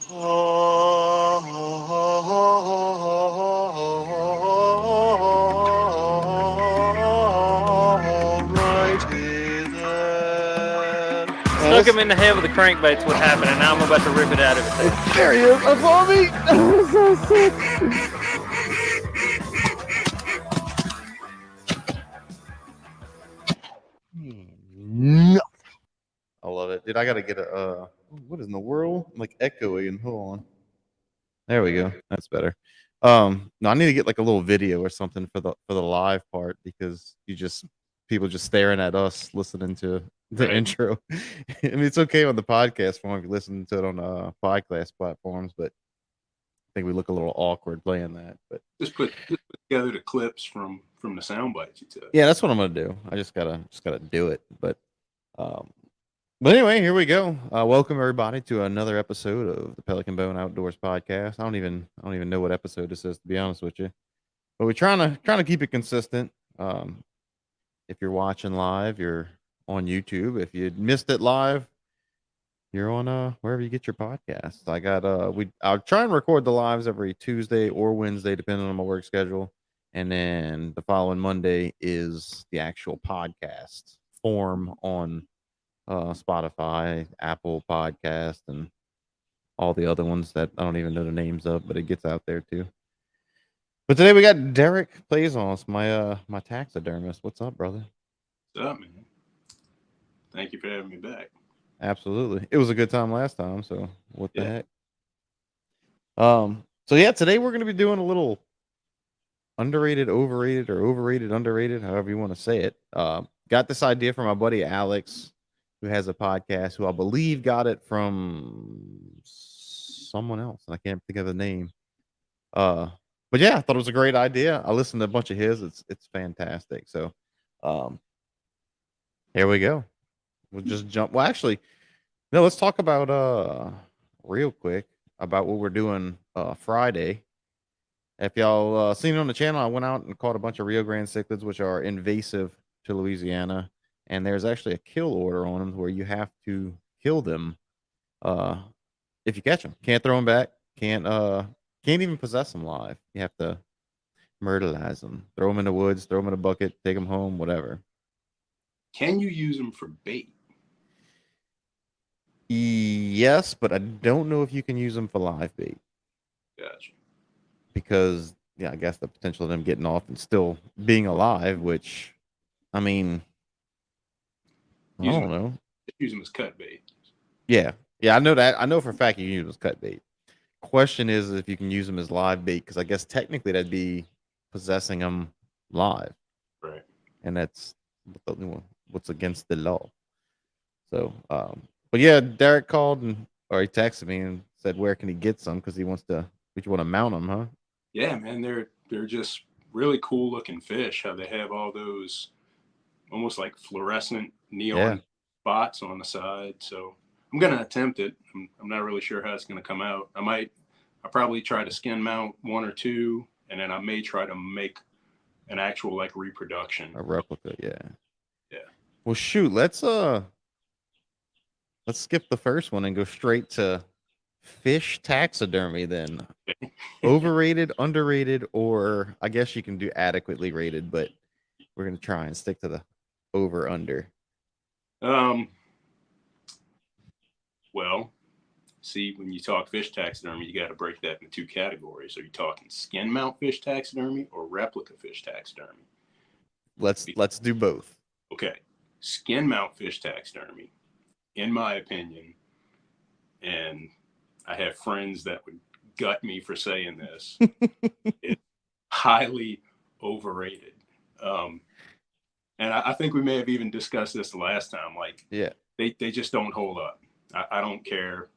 Alrighty then. Stuck him in the head with a crankbait's what happened, and now I'm about to rip it out of his head. There he is. That's on me. I'm so sick. No. I love it, dude. I gotta get a. What in the world? I'm like echoing. Hold on. There we go. That's better. No, I need to get like a little video or something for the live part because people just staring at us listening to the Right. intro. I mean, it's okay on the podcast form if you listen to it on podcast platforms, but I think we look a little awkward playing that. But Just put together the clips from the sound bites you took. yeah, that's what I'm gonna do. I just gotta do it. But anyway, here we go. Welcome everybody to another episode of the Pelican Bone Outdoors podcast. I don't even know what episode this is, to be honest with you. But we're trying to keep it consistent. If you're watching live, you're on YouTube. If you missed it live, you're on wherever you get your podcasts. I'll try and record the lives every Tuesday or Wednesday, depending on my work schedule. And then the following Monday is the actual podcast form on Spotify, Apple Podcast, and all the other ones that I don't even know the names of, but it gets out there too. But today we got Derick Plaisance, my taxidermist. What's up, brother? What's up, man? Thank you for having me back. Absolutely. It was a good time last time, so what the Yeah. heck? So yeah, today we're gonna be doing a little underrated, overrated, or overrated, underrated, however you want to say it. Got this idea from my buddy Alex, who has a podcast, who I believe got it from someone else, and I can't think of the name. But yeah, I thought it was a great idea. I listened to a bunch of his. It's fantastic. So, here we go. We'll just jump. Well, actually, no. Let's talk about real quick about what we're doing Friday. If y'all seen it on the channel, I went out and caught a bunch of Rio Grande cichlids, which are invasive to Louisiana, and there's actually a kill order on them where you have to kill them if you catch them. Can't throw them back. Can't even possess them live. You have to myrtleize them, throw them in the woods, throw them in a bucket, take them home, whatever. Can you use them for bait? Yes, but I don't know if you can use them for live bait Gotcha. because, yeah, I guess the potential of them getting off and still being alive, which, I mean, I don't know. Use them as cut bait. Yeah, I know that. I know for a fact you can use them as cut bait. Question is if you can use them as live bait, because I guess technically that'd be possessing them live, Right. and that's what's against the law. So, but yeah, Derick called or he texted me and said where can he get some because he wants to. Would you want to mount them, huh? Yeah, man. They're just really cool looking fish. How they have all those almost like fluorescent neon spots on the side. So I'm gonna attempt it. I'm not really sure how it's gonna come out. I'll probably try to skin mount one or two, and then I may try to make an actual like reproduction. A replica, yeah. Yeah. Well, shoot, let's skip the first one and go straight to fish taxidermy then. Overrated, underrated, or I guess you can do adequately rated, but we're gonna try and stick to the over under. Well, see, when you talk fish taxidermy, you got to break that into two categories. Are you talking skin mount fish taxidermy or replica fish taxidermy? Let's do both. Okay. Skin mount fish taxidermy, in my opinion, and I have friends that would gut me for saying this, it's highly overrated. And I think we may have even discussed this the last time. Like, yeah, they just don't hold up. I don't care.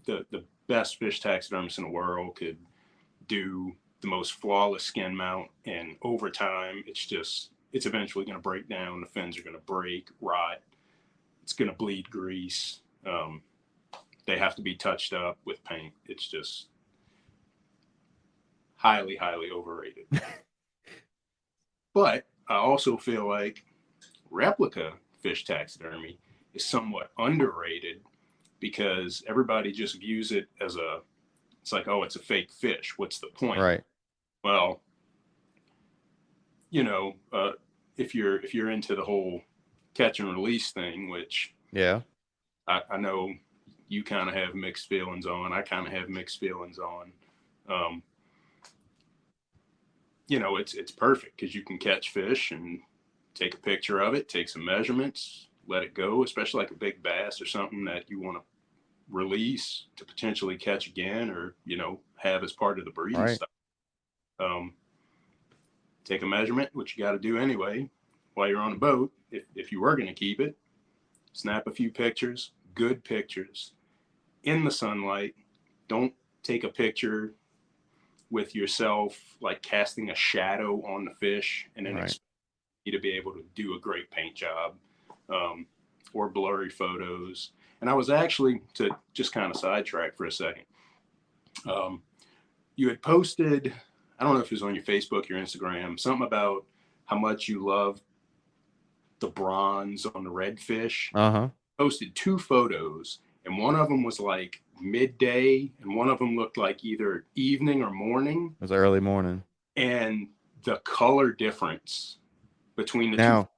The best fish taxidermists in the world could do the most flawless skin mount, and over time, it's eventually going to break down. The fins are going to break, rot. It's going to bleed grease. They have to be touched up with paint. It's just highly, highly overrated. But I also feel like replica fish taxidermy is somewhat underrated because everybody just views it as a it's like, oh, it's a fake fish. What's the point? Right. Well, you know, if you're into the whole catch and release thing, which Yeah. I know you kind of have mixed feelings on, I kind of have mixed feelings on. Um, you know, it's perfect because you can catch fish and take a picture of it, take some measurements, let it go, especially like a big bass or something that you want to release to potentially catch again, or, you know, have as part of the breeding Right. stuff. Take a measurement, which you got to do anyway while you're on the boat. If you were going to keep it, snap a few pictures, good pictures in the sunlight. Don't take a picture with yourself like casting a shadow on the fish and then expect you to be able to do a great paint job, or blurry photos. And I was actually, to just kind of sidetrack for a second, you had posted, I don't know if it was on your Facebook, your Instagram, something about how much you love the bronze on the redfish. Posted 2 photos, and one of them was like midday, and one of them looked like either evening or morning. It was early morning. And the color difference between the now,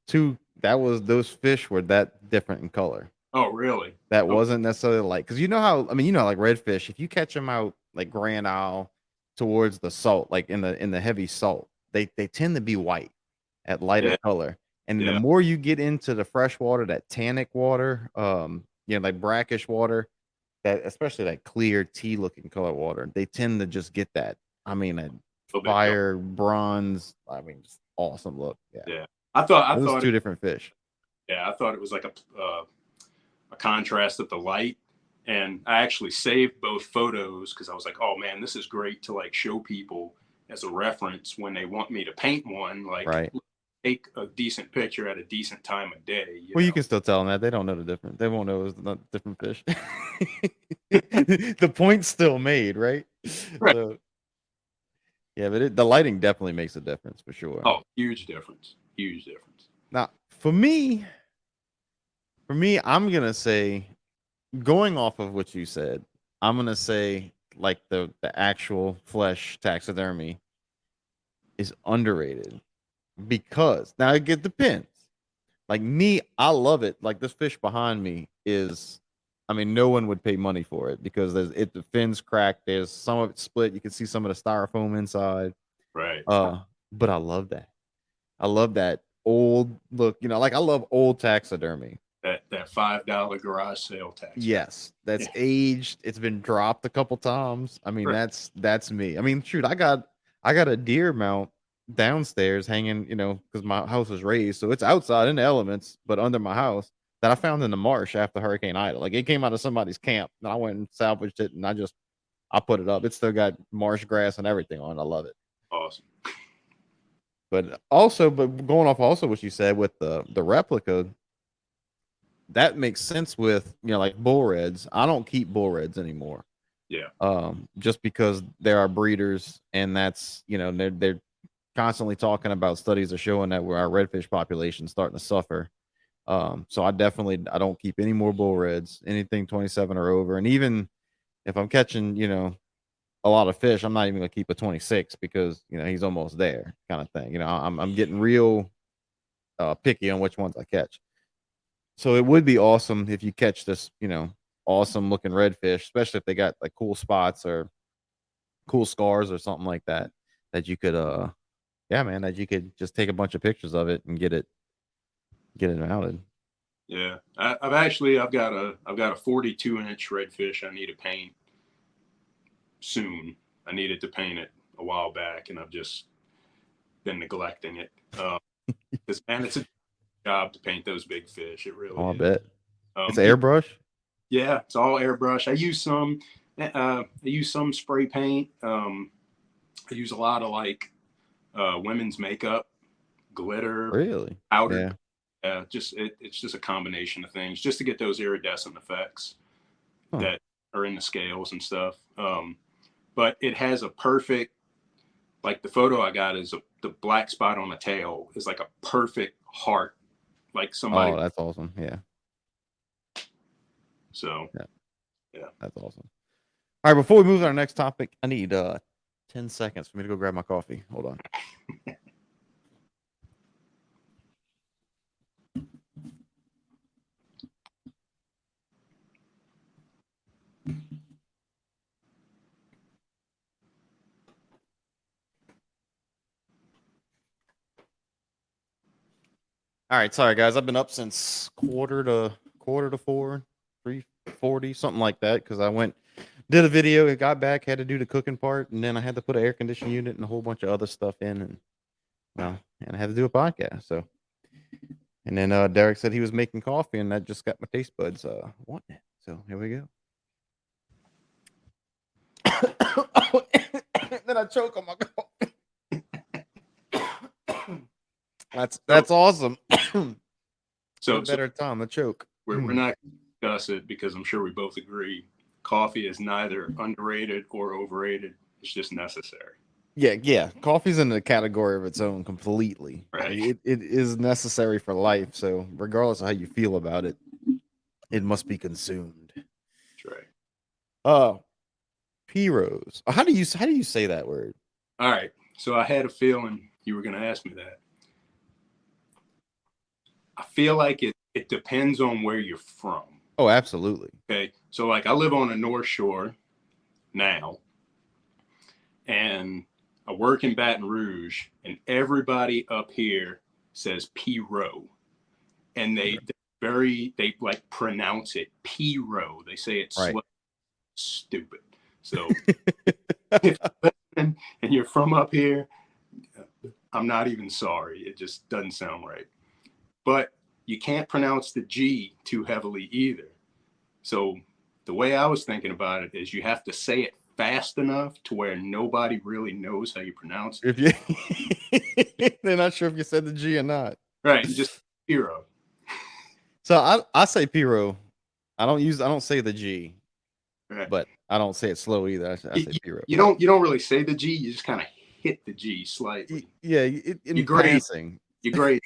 two. Those fish were that different in color. Oh, really? That wasn't necessarily like, because you know how, I mean, you know, like redfish, if you catch them out like Grand Isle towards the salt, like in the heavy salt, they tend to be white at lighter color. And the more you get into the fresh water, that tannic water, you know, like brackish water, that especially that clear tea looking color water, they tend to just get that. I mean, a fire bronze. I mean, just awesome look. Yeah. I thought it was 2 different fish. Yeah, I thought it was like a contrast of the light, and I actually saved both photos because I was like, oh man, this is great to like show people as a reference when they want me to paint one. Like, take a decent picture at a decent time of day. You can still tell them that they don't know the difference. They won't know it was not different fish. The point's still made, right? So, yeah, but the lighting definitely makes a difference for sure. Oh, huge difference. Huge difference. Now, for me, I'm gonna say, going off of what you said, I'm gonna say like the actual flesh taxidermy is underrated, because now it depends. Like me, I love it. Like this fish behind me is, I mean, no one would pay money for it because the fins cracked. There's some of it split. You can see some of the styrofoam inside. Right. But I love that. I love that old look. You know, like I love old taxidermy. That $5 garage sale taxidermy. Yes, that's aged. It's been dropped a couple times. I mean, that's me. I mean, shoot, I got a deer mount downstairs hanging, you know, because my house was raised, so it's outside in the elements, but under my house, that I found in the marsh after Hurricane Ida. Like it came out of somebody's camp, and I went and salvaged it, and I put it up. It's still got marsh grass and everything on it. I love it. Awesome. But going off also what you said with the replica, that makes sense with, you know, like bull reds. I don't keep bull reds anymore. Yeah. Just because there are breeders, and that's, you know, they're constantly talking about studies are showing that where our redfish population is starting to suffer. So I don't keep any more bull reds, anything 27 or over. And even if I'm catching, you know, a lot of fish, I'm not even gonna keep a 26 because, you know, he's almost there kind of thing. You know, I'm getting real picky on which ones I catch. So it would be awesome if you catch this, you know, awesome looking redfish, especially if they got like cool spots or cool scars or something like that, that you could that you could just take a bunch of pictures of it and get it mounted. Yeah, I've got a 42-inch redfish I need to paint soon. I needed to paint it a while back, and I've just been neglecting it. Because man, it's a job to paint those big fish. It really is. I bet. It's airbrush? Yeah, it's all airbrush. I use some spray paint. I use a lot of like women's makeup, glitter, really, powder. Yeah, it's just a combination of things just to get those iridescent effects that are in the scales and stuff. But it has a perfect, like the photo I got is the black spot on the tail is like a perfect heart, like somebody. Oh, that's awesome. Yeah. So, Yeah. That's awesome. All right, before we move to our next topic, I need 10 seconds for me to go grab my coffee. Hold on. All right, sorry guys. I've been up since quarter to 4, 3:40, something like that, because I did a video, it got back, had to do the cooking part, and then I had to put an air conditioning unit and a whole bunch of other stuff in, and I had to do a podcast. So, and then Derick said he was making coffee, and that just got my taste buds wanting it. So here we go. Then I choke on my coffee. That's awesome. So better time to choke. We're not going to discuss it because I'm sure we both agree coffee is neither underrated or overrated. It's just necessary. Yeah. Coffee's in a category of its own completely. Right. Like, it is necessary for life. So regardless of how you feel about it, it must be consumed. That's right. Pirogues. How do you say that word? All right. So I had a feeling you were going to ask me that. I feel like it depends on where you're from. Oh, absolutely. Okay. So like I live on the North Shore now, and I work in Baton Rouge, and everybody up here says Pirogue, and they like pronounce it Pirogue. They say it's right. Stupid. So if you're listening and you're from up here, I'm not even sorry. It just doesn't sound right. But you can't pronounce the G too heavily either. So the way I was thinking about it is you have to say it fast enough to where nobody really knows how you pronounce it. If you they're not sure if you said the G or not. Right, just Piro. So I say Piro. I don't say the G. Right. But I don't say it slow either. I say Piro. You don't really say the G, you just kind of hit the G slightly. Yeah, in passing. You're great.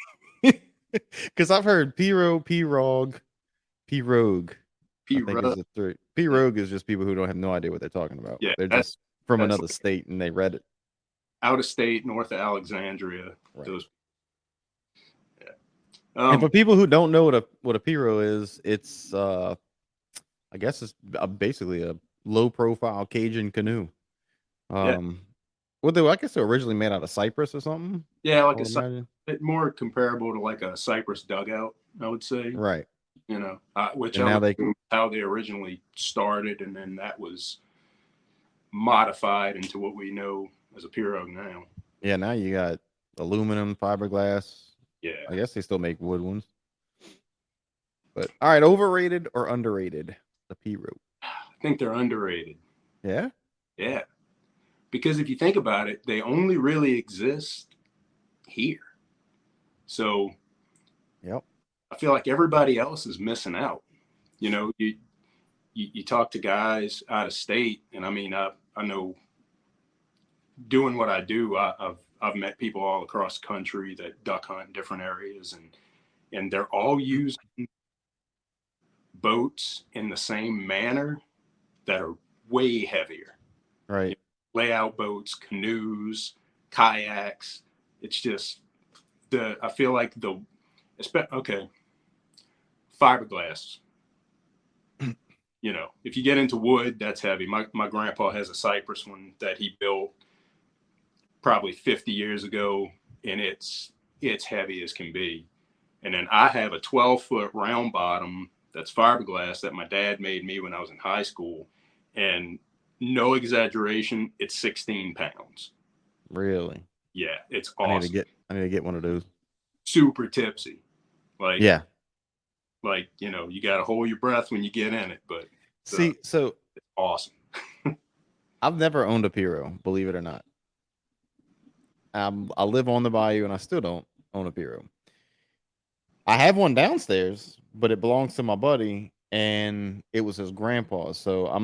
Because I've heard Pirogue. Pirogue is the three. Pirogue is just people who don't have no idea what they're talking about. Yeah, they're just from another state and they read it. Out of state, north of Alexandria. Right. Those. Yeah. And for people who don't know what a Pirogue is, it's I guess it's basically a low profile Cajun canoe. Well, I guess they're originally made out of cypress or something. Yeah, like a bit more comparable to like a cypress dugout, I would say. Right. You know, which how they originally started, and then that was modified into what we know as a pirogue now. Yeah, now you got aluminum, fiberglass. Yeah, I guess they still make wood ones. But all right, overrated or underrated? The pirogue. I think they're underrated. Yeah. Yeah, because if you think about it, they only really exist here. So, yep. I feel like everybody else is missing out. You know, you talk to guys out of state, and I mean, I know doing what I do, I've met people all across the country that duck hunt in different areas, and they're all using boats in the same manner that are way heavier. Right. Layout boats, canoes, kayaks. It's just I feel like fiberglass. You know, if you get into wood, that's heavy. My grandpa has a cypress one that he built probably 50 years ago, and it's heavy as can be. And then I have a 12-foot round bottom that's fiberglass that my dad made me when I was in high school, and no exaggeration, it's 16 pounds. Really? Yeah, it's awesome. I need to get one of those. Super tipsy. Like, yeah. Like, you know, you got to hold your breath when you get in it, but so it's awesome. I've never owned a pirogue, believe it or not. I live on the bayou and I still don't own a pirogue. I have one downstairs, but it belongs to my buddy and it was his grandpa's. So I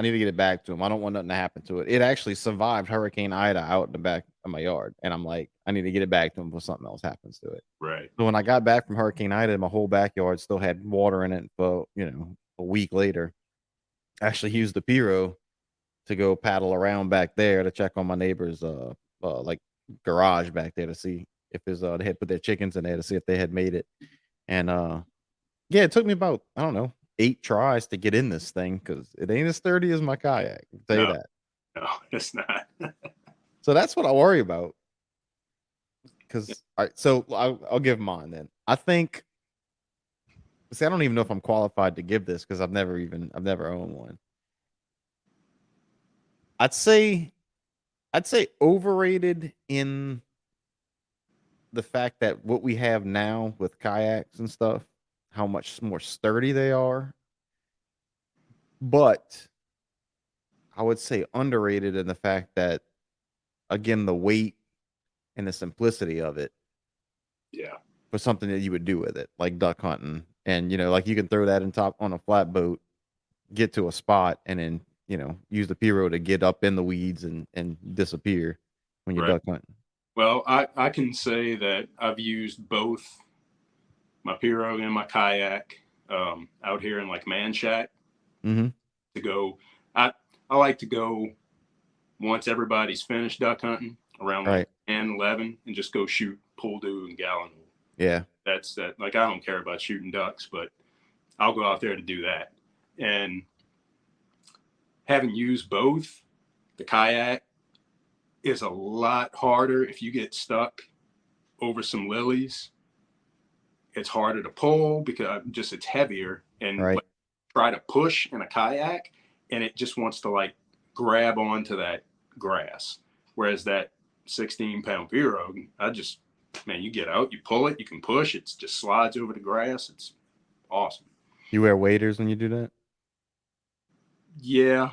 need to get it back to him. I don't want nothing to happen to it. It actually survived Hurricane Ida out in the back of my yard. And I'm like, I need to get it back to him before something else happens to it. Right. So when I got back from Hurricane Ida, my whole backyard still had water in it for, a week later. actually used the Piro to go paddle around back there to check on my neighbor's like garage back there to see if his they had put their chickens in there to see if they had made it. And yeah, it took me about, I don't know, 8 tries to get in this thing because it ain't as sturdy as my kayak. I can tell you No, that. no, it's not. So that's what I worry about. Because all right, so I'll give mine then. I think. See, I don't even know if I'm qualified to give this because I've never owned one. I'd say overrated in the fact that what we have now with kayaks and stuff, how much more sturdy they are. But I would say underrated in the fact that, again, the weight and the simplicity of it Yeah, for something that you would do with it, like duck hunting. And, like you can throw that in top on a flatboat, get to a spot, and then, use the Piro to get up in the weeds and disappear when you're right. duck hunting. Well, I can say that I've used both my pirogue and my kayak out here in like Man Shack Mm-hmm. to go. I like to go once everybody's finished duck hunting around like Right. 10, 11 and just go shoot pool dew and gallon. Yeah. That's that. Like, I don't care about shooting ducks, but I'll go out there to do that. And having used both, the kayak is a lot harder if you get stuck over some lilies. It's harder to pull because just it's heavier, and Right. like, try to push in a kayak and it just wants to like grab onto that grass. Whereas that 16-pound pirogue, man, you get out, you pull it, you can push, it just slides over the grass. It's awesome. You wear waders when you do that? Yeah,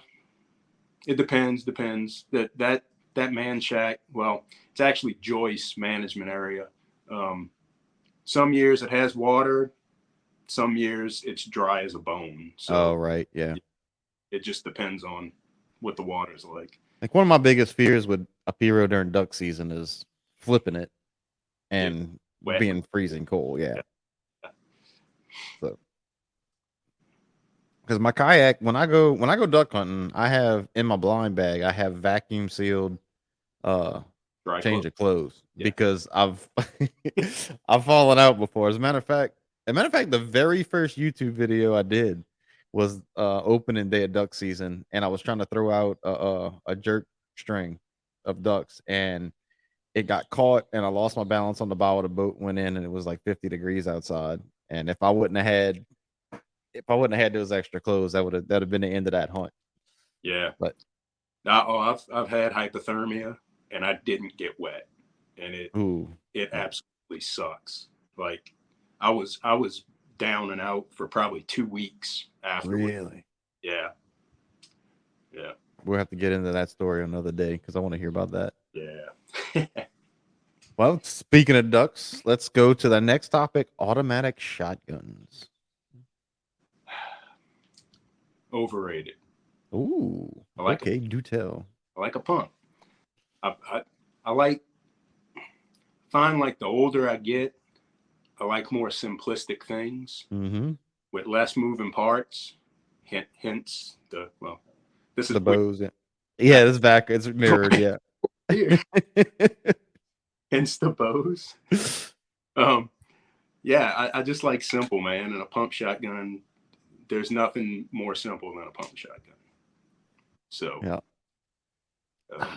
it depends. That Man Shack, well, it's actually Joyce management area. Some years it has water, some years it's dry as a bone. Oh, So right. Yeah. it just depends on what the water's like. Like one of my biggest fears with a Piro during duck season is flipping it Get and wet. being freezing cold. Yeah. So, because my kayak, when I go duck hunting, I have in my blind bag, I have vacuum sealed uh Dry change clothes. of clothes Yeah. because I've I've fallen out before. As a matter of fact, the very first YouTube video I did was opening day of duck season, and I was trying to throw out a jerk string of ducks, and it got caught, and I lost my balance on the bow of the boat, went in, and it was like 50 degrees outside. And if I wouldn't have had those extra clothes, that'd have been the end of that hunt. Yeah. But I've had hypothermia and I didn't get wet, and ooh, it yeah, absolutely sucks. Like, I was down and out for probably 2 weeks afterwards. really. Yeah. Yeah. We'll have to get into that story another day because I want to hear about that. Yeah. Well, speaking of ducks, let's go to the next topic: automatic shotguns. Overrated. Ooh, I like okay, do tell. I like a pump. I like find like the older I get, I like more simplistic things Mm-hmm. with less moving parts. Hence this is The way bows, yeah, yeah. This back, it's mirrored, yeah. here. Hence the bows. Um, yeah, I just like simple, man. And a pump shotgun, there's nothing more simple than a pump shotgun. So, Yeah. um,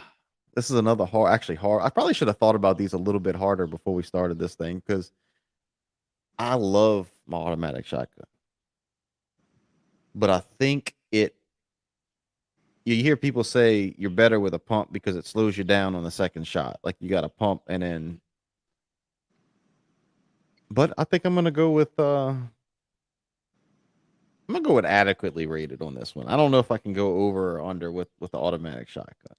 This is another actually hard. I probably should have thought about these a little bit harder before we started this thing because I love my automatic shotgun, but I think you hear people say you're better with a pump because it slows you down on the second shot. Like you got a pump and then, but I think I'm gonna go with adequately rated on this one. I don't know if I can go over or under with the automatic shotgun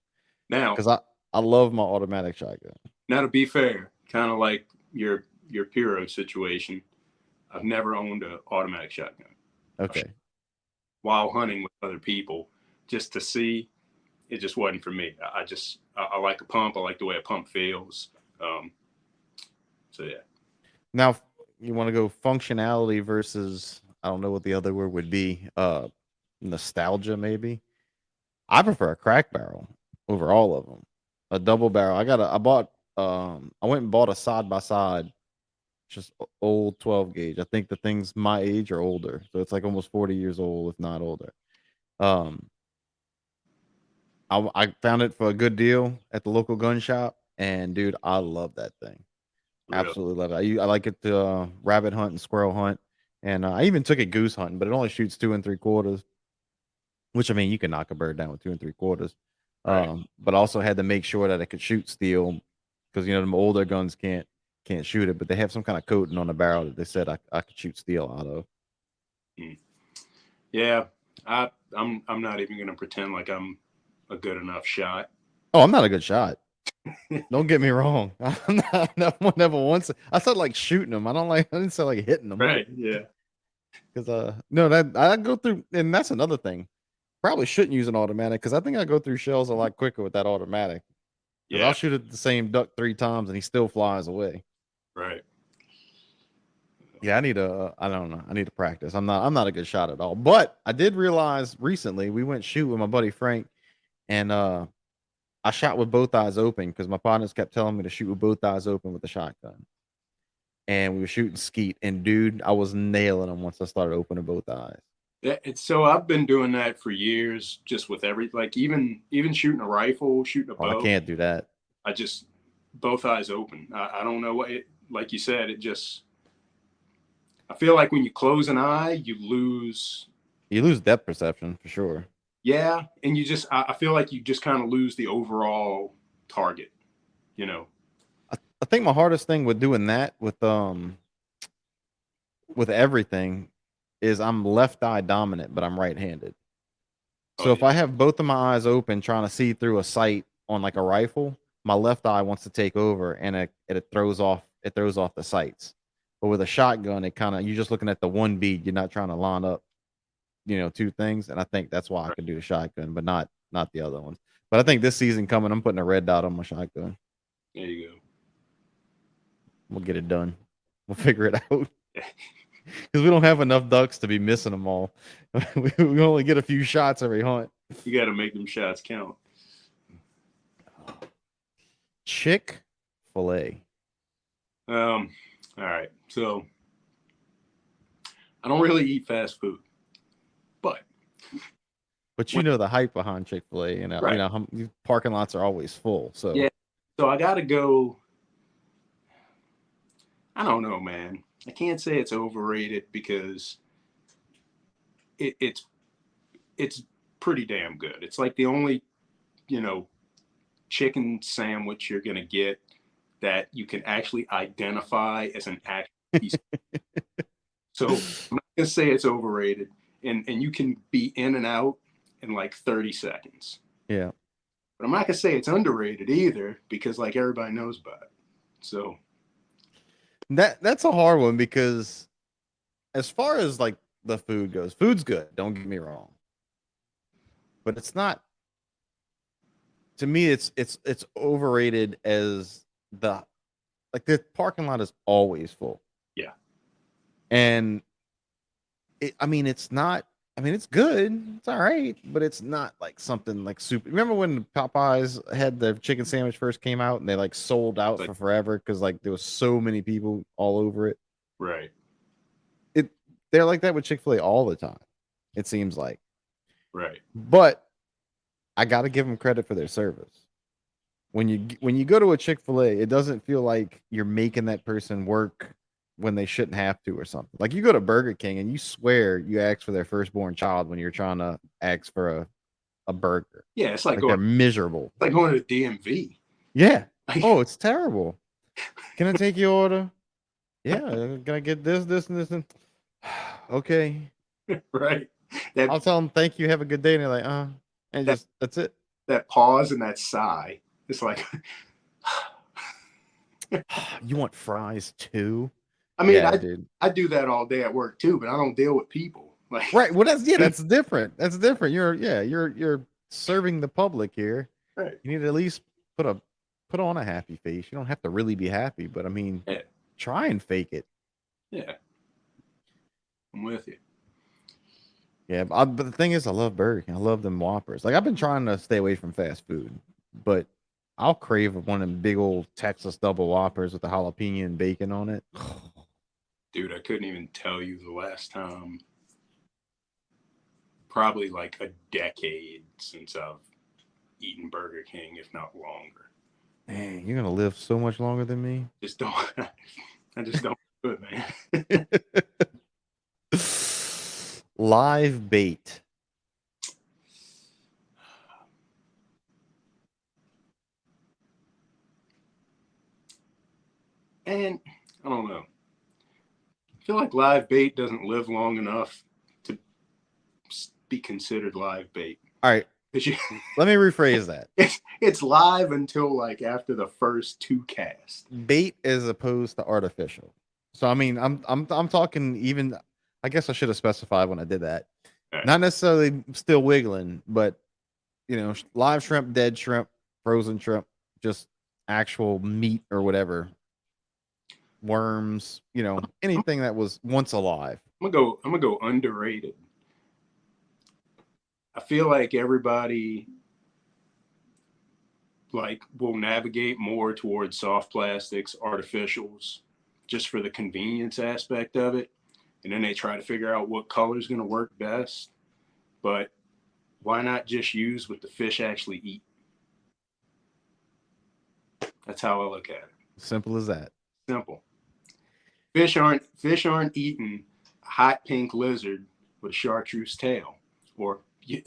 now, because I love my automatic shotgun. now to be fair, kind of like your Piro situation, I've never owned an automatic shotgun. Okay. While hunting with other people, just to see, it just wasn't for me. I like a pump. I like the way a pump feels. So yeah. Now you want to go functionality versus, I don't know what the other word would be. nostalgia, maybe. I prefer a crack barrel over all of them. A double barrel. I went and bought a side by side, just old 12 gauge. I think the things my age or older, so it's like almost 40 years old, if not older. Um, I found it for a good deal at the local gun shop, and dude, I love that thing. Really? Absolutely love it. I like it to rabbit hunt and squirrel hunt, and I even took it goose hunting, but it only shoots 2 3/4. Which I mean, you can knock a bird down with 2 3/4. Right. But also had to make sure that it could shoot steel because them older guns can't shoot it, but they have some kind of coating on the barrel that they said I could shoot steel out of. Yeah, I'm not even gonna pretend like I'm a good enough shot. Oh, I'm not a good shot. Don't get me wrong. I'm not never once. I said like shooting them. I didn't say like hitting them. Right. Yeah. Because no, that I go through, and that's another thing. Probably shouldn't use an automatic because I think I go through shells a lot quicker with that automatic. Because Yeah. I'll shoot at the same duck 3 times and he still flies away. Right. Yeah, I don't know. I need to practice. I'm not a good shot at all. But I did realize recently we went shoot with my buddy Frank, and I shot with both eyes open because my partners kept telling me to shoot with both eyes open with the shotgun. And we were shooting skeet, and dude, I was nailing them once I started opening both eyes. Yeah, so I've been doing that for years, just with like even shooting a rifle, shooting a bow. I can't do that. I just both eyes open. I don't know what like you said, it just I feel like when you close an eye, you lose Depth perception for sure. Yeah, and I feel like you just kind of lose the overall target, I think my hardest thing with doing that with everything is I'm left eye dominant, but I'm right-handed. So if I have both of my eyes open trying to see through a sight on like a rifle, my left eye wants to take over and it throws off the sights. But with a shotgun, you're just looking at the one bead. You're not trying to line up, two things. And I think that's why I can do the shotgun, but not the other ones. But I think this season coming, I'm putting a red dot on my shotgun. There you go. We'll get it done. We'll figure it out. Because we don't have enough ducks to be missing them all. we only get a few shots every hunt. You got to make them shots count. Chick-fil-A. All right. So I don't really eat fast food, but the hype behind Chick-fil-A. Right. These parking lots are always full. So yeah. So I got to go. I don't know, man. I can't say it's overrated because it's pretty damn good. It's like the only, chicken sandwich you're going to get that you can actually identify as an actual piece. So I'm not going to say it's overrated. And you can be in and out in like 30 seconds. Yeah. But I'm not going to say it's underrated either because like everybody knows about it. So that's a hard one because as far as like the food goes, food's good. Don't get me wrong. But it's not, to me, it's overrated as the parking lot is always full. Yeah. And it's not, it's good. It's all right, but it's not like something like super. Remember when Popeyes had the chicken sandwich first came out and they like sold out for forever because like there was so many people all over it. Right. They're like that with Chick-fil-A all the time. It seems like. Right. But I got to give them credit for their service. When you go to a Chick-fil-A, it doesn't feel like you're making that person work when they shouldn't have to or something. Like you go to Burger King and you swear you ask for their firstborn child when you're trying to ask for a burger. Yeah, it's like they're miserable. It's like going to the DMV. Yeah. Oh, it's terrible. Can I take your order? Yeah. Can I get this, and this, and okay. Right. I'll tell them thank you, have a good day, and they're like, and that's it. That pause and that sigh. It's like you want fries too? I mean, I do that all day at work too, but I don't deal with people. Like right. Well, that's different. That's different. You're serving the public here. Right. You need to at least put on a happy face. You don't have to really be happy, but try and fake it. Yeah. I'm with you. Yeah, but the thing is, I love Burger King. I love them Whoppers. Like I've been trying to stay away from fast food, but I'll crave one of them big old Texas double Whoppers with the jalapeno and bacon on it. Dude, I couldn't even tell you the last time, probably like a decade since I've eaten Burger King, if not longer. Man, you're gonna live so much longer than me. Just don't, I just don't do it, man. Live bait. And I don't know. I feel like live bait doesn't live long enough to be considered live bait. All right, let me rephrase that. It's live until like after the first two casts. Bait as opposed to artificial. So I mean, I'm talking even. I guess I should have specified when I did that. Right. Not necessarily still wiggling, but live shrimp, dead shrimp, frozen shrimp, just actual meat or whatever. Worms, anything that was once alive. I'm gonna go underrated. I feel like everybody will navigate more towards soft plastics, artificials, just for the convenience aspect of it. And then they try to figure out what color is going to work best. But why not just use what the fish actually eat? That's how I look at it. Simple as that. Simple. Fish aren't eating a hot pink lizard with a chartreuse tail, or you're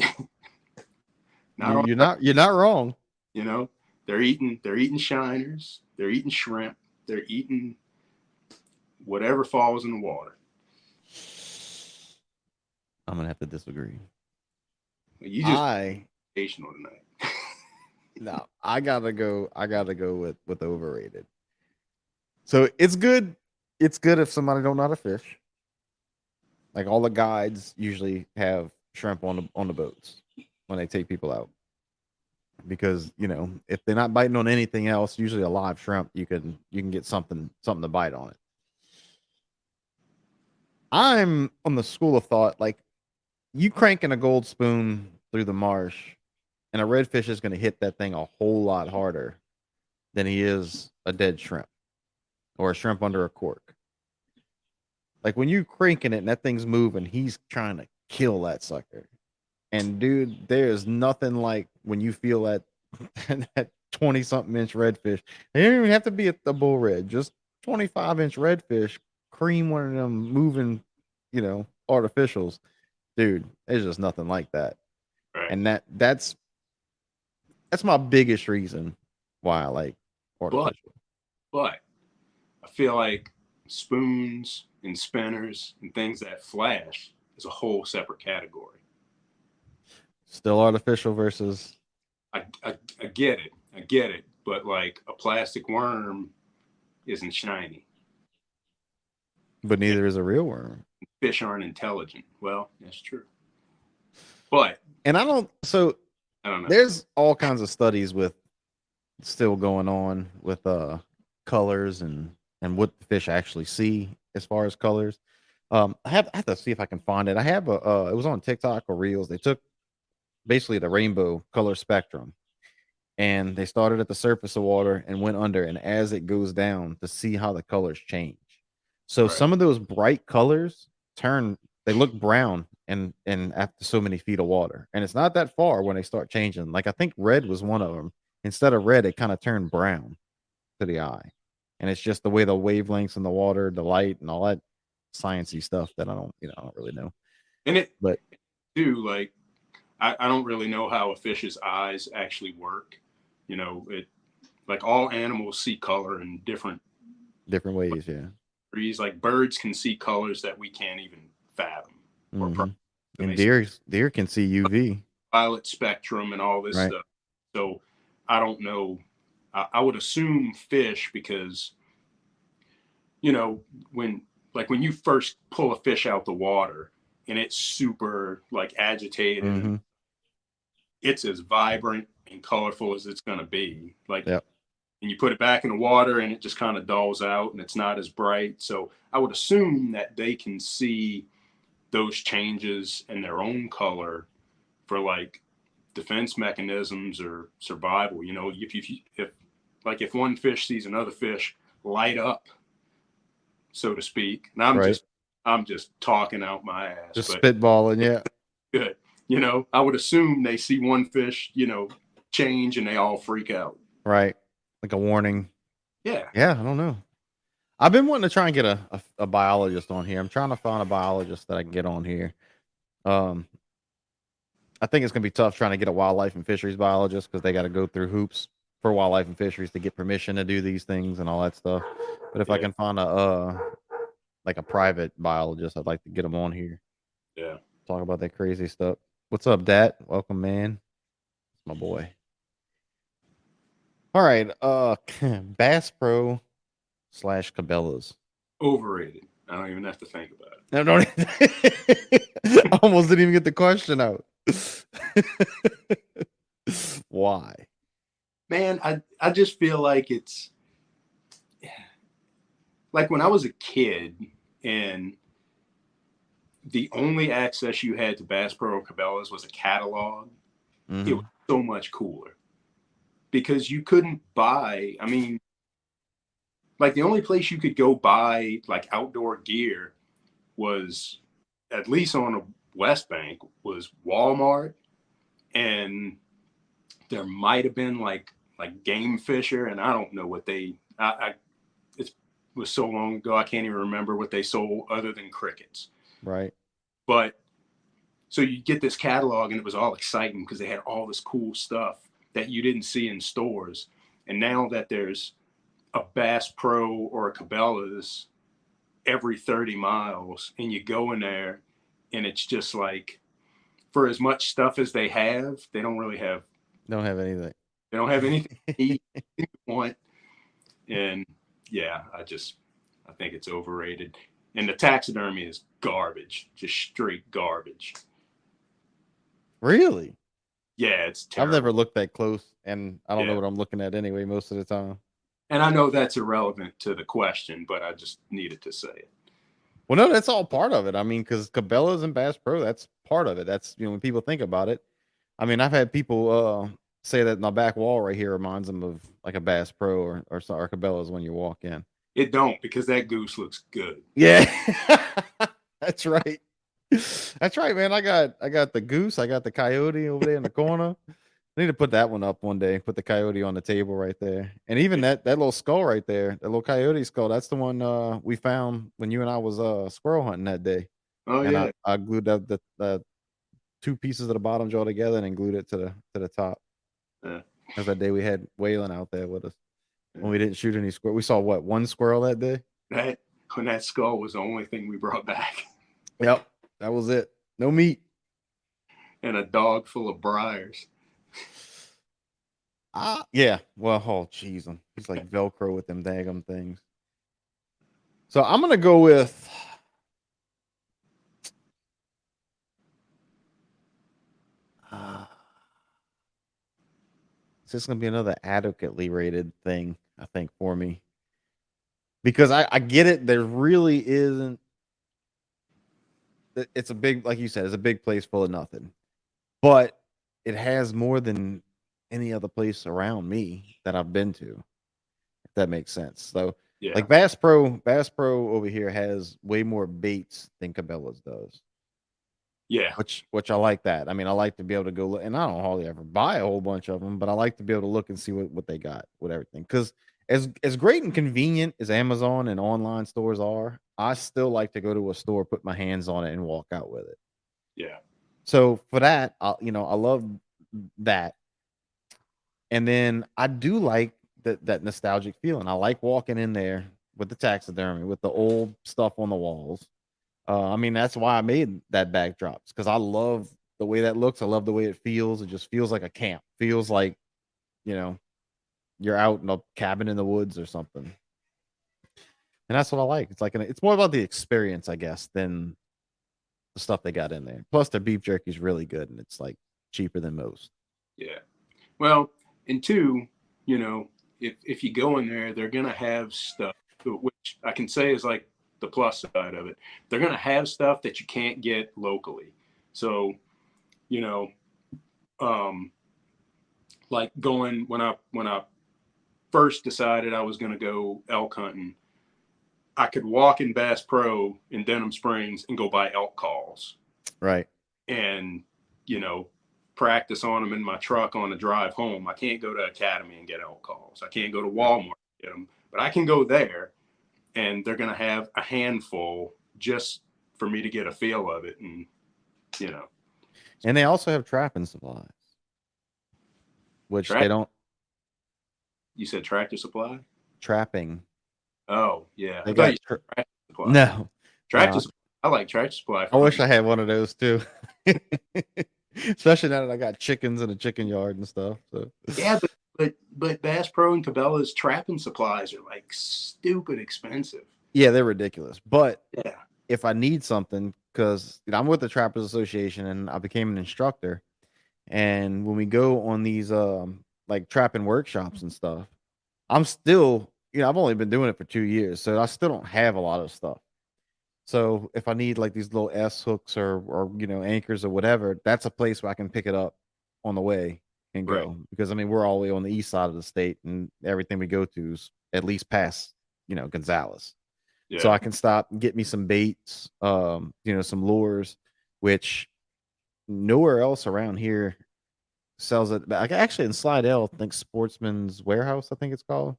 not wrong. They're eating shiners, they're eating shrimp, they're eating whatever falls in the water. I'm gonna have to disagree. You just educational tonight. No, I gotta go with overrated. So it's good. It's good if somebody don't know how to fish. Like all the guides usually have shrimp on the boats when they take people out. Because if they're not biting on anything else, usually a live shrimp, you can get something to bite on it. I'm on the school of thought, like you cranking a gold spoon through the marsh, and a redfish is going to hit that thing a whole lot harder than he is a dead shrimp or a shrimp under a cork. Like when you cranking it and that thing's moving, he's trying to kill that sucker. And dude, there is nothing like when you feel that 20-something inch redfish. They don't even have to be a bull red, just 25-inch redfish cream one of them moving, artificials. Dude, there's just nothing like that. Right. And that's my biggest reason why I like artificial. But I feel like spoons and spinners and things that flash is a whole separate category. Still artificial versus. I get it, but like a plastic worm isn't shiny. But neither is a real worm. Fish aren't intelligent. Well, that's true. But I don't know. There's all kinds of studies with still going on with colors and what the fish actually see as far as colors. I have to see if I can find it. I have it was on TikTok or Reels. They took basically the rainbow color spectrum and they started at the surface of water and went under, and as it goes down to see how the colors change. So right. Some of those bright colors they look brown and after so many feet of water, and it's not that far when they start changing. Like I think red was one of them. Instead of red, it kind of turned brown to the eye, and it's just the way the wavelengths in the water, the light, and all that sciencey stuff that I don't really know. And like I don't really know how a fish's eyes actually work. Like all animals see color in different ways. Yeah. Like birds can see colors that we can't even fathom. Mm-hmm. And deer can see UV, violet spectrum, and all this stuff. So I don't know. I would assume fish because, when you first pull a fish out the water and it's super like agitated, mm-hmm. It's as vibrant and colorful as it's going to be. Yep. And you put it back in the water and it just kind of dulls out and it's not as bright. So I would assume that they can see those changes in their own color for like defense mechanisms or survival. You know, if one fish sees another fish light up, so to speak, and I'm just talking out my ass, Just but spitballing, yeah. good. You know, I would assume they see one fish, you know, change and they all freak out. Right. Like a warning. Yeah. Yeah, I don't know. I've been wanting to try and get a biologist on here. I'm trying to find a biologist that I can get on here. I think it's gonna be tough trying to get a wildlife and fisheries biologist because they got to go through hoops for wildlife and fisheries to get permission to do these things and all that stuff. But if I can find a like a private biologist, I'd like to get them on here. Yeah. Talk about that crazy stuff. What's up, Dat? Welcome, man. My boy. All right. Bass Pro / Cabela's. Overrated. I don't even have to think about it. No, don't. I almost didn't even get the question out. Why? Man, I just feel like it's like when I was a kid and the only access you had to Bass Pro or Cabela's was a catalog. Mm-hmm. It was so much cooler because you couldn't buy. I mean, like the only place you could go buy like outdoor gear was, at least on a West Bank, was Walmart, and there might have been like Game Fisher, and I don't know what they. It was so long ago I can't even remember what they sold other than crickets. Right. But so you get this catalog, and it was all exciting because they had all this cool stuff that you didn't see in stores. And now that there's a Bass Pro or a Cabela's every 30 miles, and you go in there, and it's just like, for as much stuff as they have, they don't really have. Don't have anything. They don't have anything you want. And yeah, I think it's overrated. And the taxidermy is garbage, just straight garbage. Really? Yeah, it's terrible. I've never looked that close, and I don't know what I'm looking at anyway most of the time. And I know that's irrelevant to the question, but I just needed to say it. Well, no, that's all part of it. I mean, because Cabela's and Bass Pro, that's part of it. That's, when people think about it. I mean, I've had people say that my back wall right here reminds them of like a Bass Pro or Cabela's when you walk in. It don't, because that goose looks good. Yeah, that's right. That's right, man. I got the goose. I got the coyote over there in the corner. I need to put that one up one day. Put the coyote on the table right there, and even that little skull right there, that little coyote skull. That's the one we found when you and I was squirrel hunting that day. Oh, and yeah. I glued the two pieces of the bottom jaw together and glued it to the top. Yeah. That's that day we had Waylon out there with us when we didn't shoot any squirrel. We saw one squirrel that day. When that skull was the only thing we brought back. Yep, that was it. No meat. And a dog full of briars. Yeah. Well, oh, jeez, he's like Velcro with them daggum things. So I'm gonna go with. It's just gonna be another adequately rated thing, I think, for me, because I get it. There really isn't. It's a big, like you said, it's a big place full of nothing, but it has more than any other place around me that I've been to. If that makes sense. So, yeah. Like Bass Pro over here has way more baits than Cabela's does. Yeah, which I like that. I mean, I like to be able to go look, and I don't hardly ever buy a whole bunch of them, but I like to be able to look and see what they got with everything. Because as great and convenient as Amazon and online stores are, I still like to go to a store, put my hands on it, and walk out with it. Yeah. So for that, I love that. And then I do like that nostalgic feeling. I like walking in there with the taxidermy, with the old stuff on the walls. I mean, that's why I made that backdrops, because I love the way that looks. I love the way it feels. It just feels like a camp. Feels like, you're out in a cabin in the woods or something. And that's what I like. It's like it's more about the experience, I guess, than the stuff they got in there. Plus, their beef jerky is really good, and it's like cheaper than most. Yeah. Well, and two, if you go in there, they're gonna have stuff, which I can say is like the plus side of it. They're going to have stuff that you can't get locally. So, you know, like going when I first decided I was going to go elk hunting, I could walk in Bass Pro in Denham Springs and go buy elk calls. Right. And, you know, practice on them in my truck on the drive home. I can't go to Academy and get elk calls. I can't go to Walmart and get them, but I can go there and they're going to have a handful just for me to get a feel of it. And, you know. And they also have trapping supplies, which they don't. You said Tractor Supply? Trapping. Oh, yeah. They I got Tractor Supply. No. Tractor Supply. I like Tractor Supply. I wish I had one of those too. Especially now that I got chickens in a chicken yard and stuff. So yeah, but Bass Pro and Cabela's trapping supplies are like stupid expensive. Yeah, they're ridiculous. But yeah, if I need something, because I'm with the Trappers Association and I became an instructor, and when we go on these like trapping workshops and stuff, I'm still, I've only been doing it for 2 years, so I still don't have a lot of stuff. So if I need like these little S hooks or anchors or whatever, that's a place where I can pick it up on the way and go. Right. Because I mean, we're all the way on the east side of the state, and everything we go to is at least past Gonzales. Yeah. So I can stop and get me some baits, some lures, which nowhere else around here sells it. Like actually in Slidell, I think Sportsman's Warehouse, I think it's called.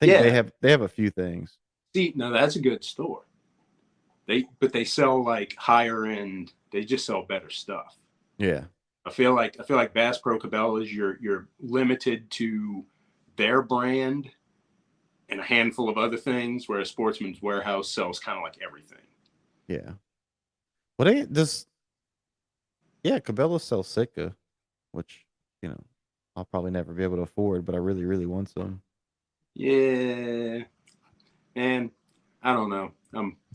I think they have a few things. See, now that's a good store. But they sell like higher end. They just sell better stuff. Yeah. I feel like Bass Pro Cabela's, you're limited to their brand and a handful of other things, whereas Sportsman's Warehouse sells kind of like everything. Yeah. Well, Cabela sells Sitka, which, I'll probably never be able to afford, but I really, really want some. Yeah. And I don't know.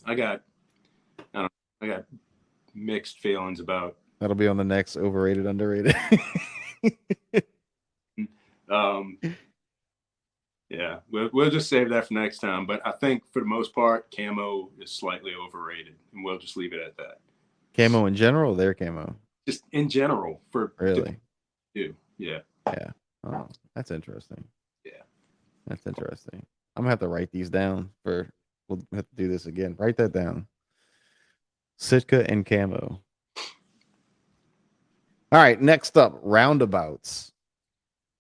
I got mixed feelings about. That'll be on the next overrated, underrated. Yeah, we'll just save that for next time. But I think for the most part, camo is slightly overrated, and we'll just leave it at that. Camo in general, or their camo? Just in general, for really. Yeah. Yeah. Oh, that's interesting. Yeah, that's interesting. I'm gonna have to write these down. We'll have to do this again. Write that down. Sitka and camo. All right, next up, roundabouts.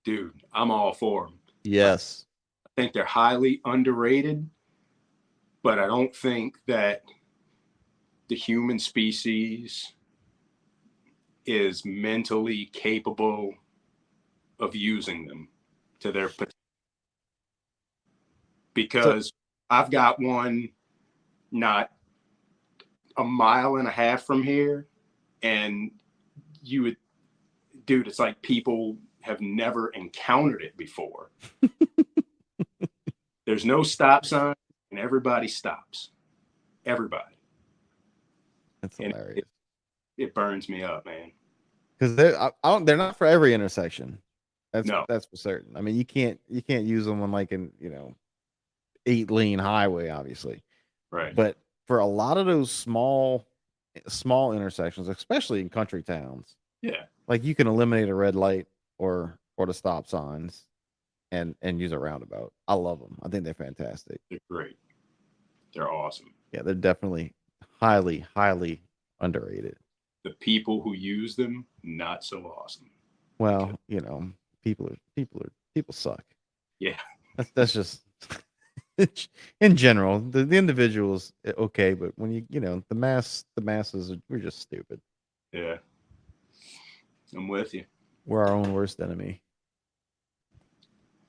Dude, I'm all for them. Yes. I think they're highly underrated, but I don't think that the human species is mentally capable of using them to their potential. Because I've got one not a mile and a half from here, and it's like people have never encountered it before. There's no stop sign, and everybody stops. Everybody. That's hilarious. It burns me up, man. Because they're not for every intersection. That's for certain. I mean, you can't use them on like an 8-lane highway, obviously. Right. But for a lot of those small intersections, especially in country towns, like you can eliminate a red light or the stop signs and use a roundabout. I love them. I think they're fantastic. They're great. They're awesome. Yeah, they're definitely highly, highly underrated. The people who use them, not so awesome. Well, people suck. Yeah. That's just in general. The individuals okay, but when the masses we're just stupid. Yeah. I'm with you. We're our own worst enemy.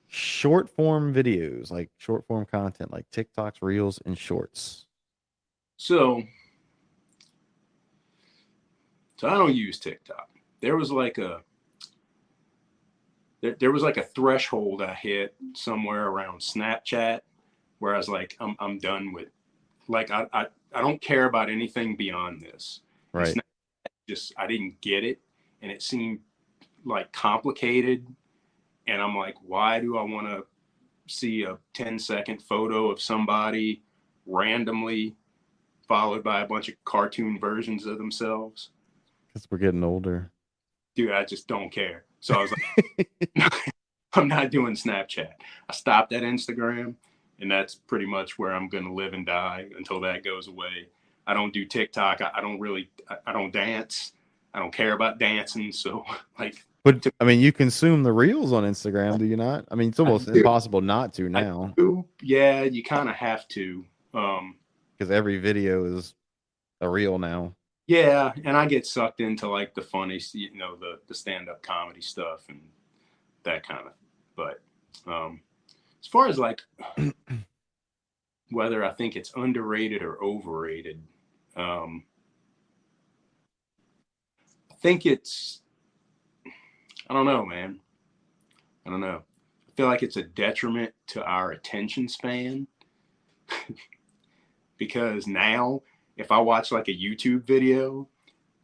Short form videos, like short form content, like TikToks, Reels, and Shorts. So I don't use TikTok. There was like a threshold I hit somewhere around Snapchat where I was like, I'm done with, like, I don't care about anything beyond this. Right. I didn't get it, and it seemed like complicated. And I'm like, why do I want to see a 10-second photo of somebody randomly followed by a bunch of cartoon versions of themselves. Because we're getting older. Dude, I just don't care. So I was like, I'm not doing Snapchat. I stopped at Instagram, and that's pretty much where I'm going to live and die until that goes away. I don't do TikTok. I don't dance. I don't care about dancing. So like, but I mean, you consume the reels on Instagram, do you not? I mean, it's almost impossible not to now. Yeah, you kind of have to. Because every video is a reel now. Yeah, and I get sucked into like the funny, the stand-up comedy stuff and that kind of. But as far as like whether I think it's underrated or overrated, I think it's, I don't know, man. I don't know. I feel like it's a detriment to our attention span because now if I watch like a YouTube video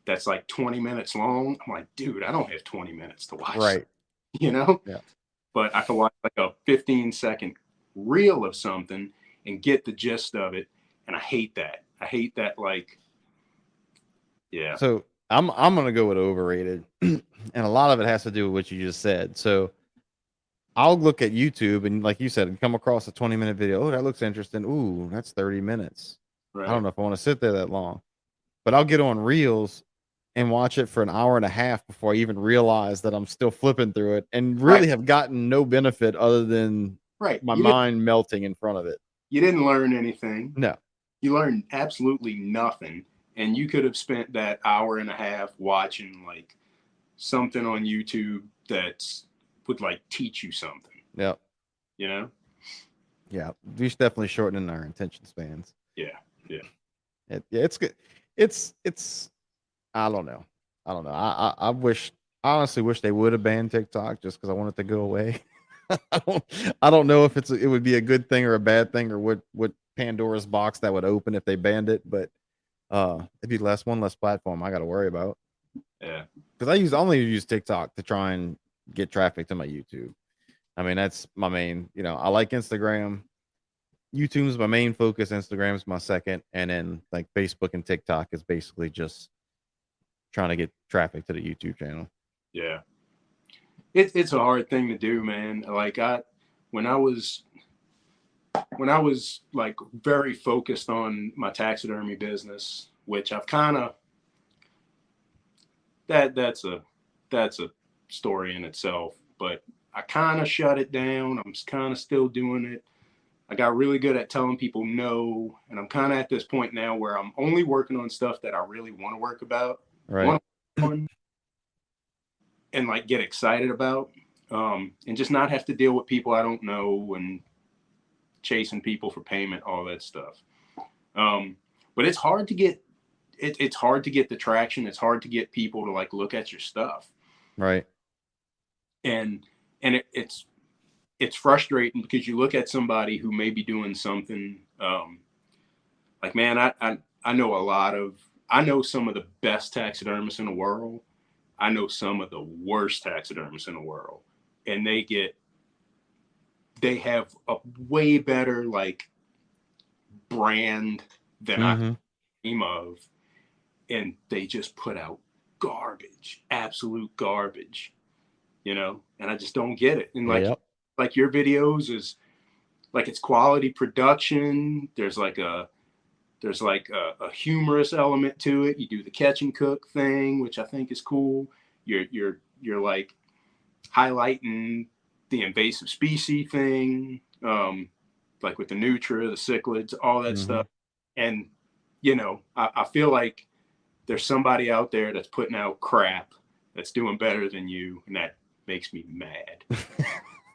that's like 20 minutes long, I'm like, dude, I don't have 20 minutes to watch. Right. Yeah. But I can watch like a 15-second reel of something and get the gist of it. And I hate that. Like, yeah. So I'm gonna go with overrated. And a lot of it has to do with what you just said. So I'll look at YouTube and like you said, come across a 20-minute video. Oh, that looks interesting. Ooh, that's 30 minutes. Right. I don't know if I want to sit there that long. But I'll get on Reels and watch it for an hour and a half before I even realize that I'm still flipping through it and really have gotten no benefit other than my mind melting in front of it. You didn't learn anything. No. You learned absolutely nothing. And you could have spent that hour and a half watching like something on YouTube that's would like teach you something. Yeah. You know? Yeah. We should definitely shorten our attention spans. Yeah. It's good. It's I don't know. I honestly wish they would have banned TikTok just because I want it to go away. I don't know if it would be a good thing or a bad thing or what Pandora's box that would open if they banned it, but it'd be one less platform I got to worry about. Yeah. Because I only use TikTok to try and get traffic to my YouTube. I mean, that's my main, I like Instagram. YouTube's my main focus. Instagram's my second. And then like Facebook and TikTok is basically just trying to get traffic to the YouTube channel. Yeah. It's a hard thing to do, man. Like when I was like very focused on my taxidermy business, which I've kind of, that's a story in itself, but I kind of shut it down. I'm kind of still doing it. I got really good at telling people no. And I'm kind of at this point now where I'm only working on stuff that I really want to work about. Right. And like get excited about, and just not have to deal with people I don't know and chasing people for payment, all that stuff. But it's hard to get, it's hard to get the traction. It's hard to get people to like look at your stuff. Right. And it's frustrating because you look at somebody who may be doing something, like, man, I know some of the best taxidermists in the world. I know some of the worst taxidermists in the world, and they have a way better like brand than I dream of, and they just put out garbage, absolute garbage, and I just don't get it. And like your videos is like, it's quality production. There's like a humorous element to it. You do the catch and cook thing, which I think is cool. You're like highlighting the invasive species thing, like with the nutria, the cichlids, all that stuff. And I feel like there's somebody out there that's putting out crap that's doing better than you, and that makes me mad.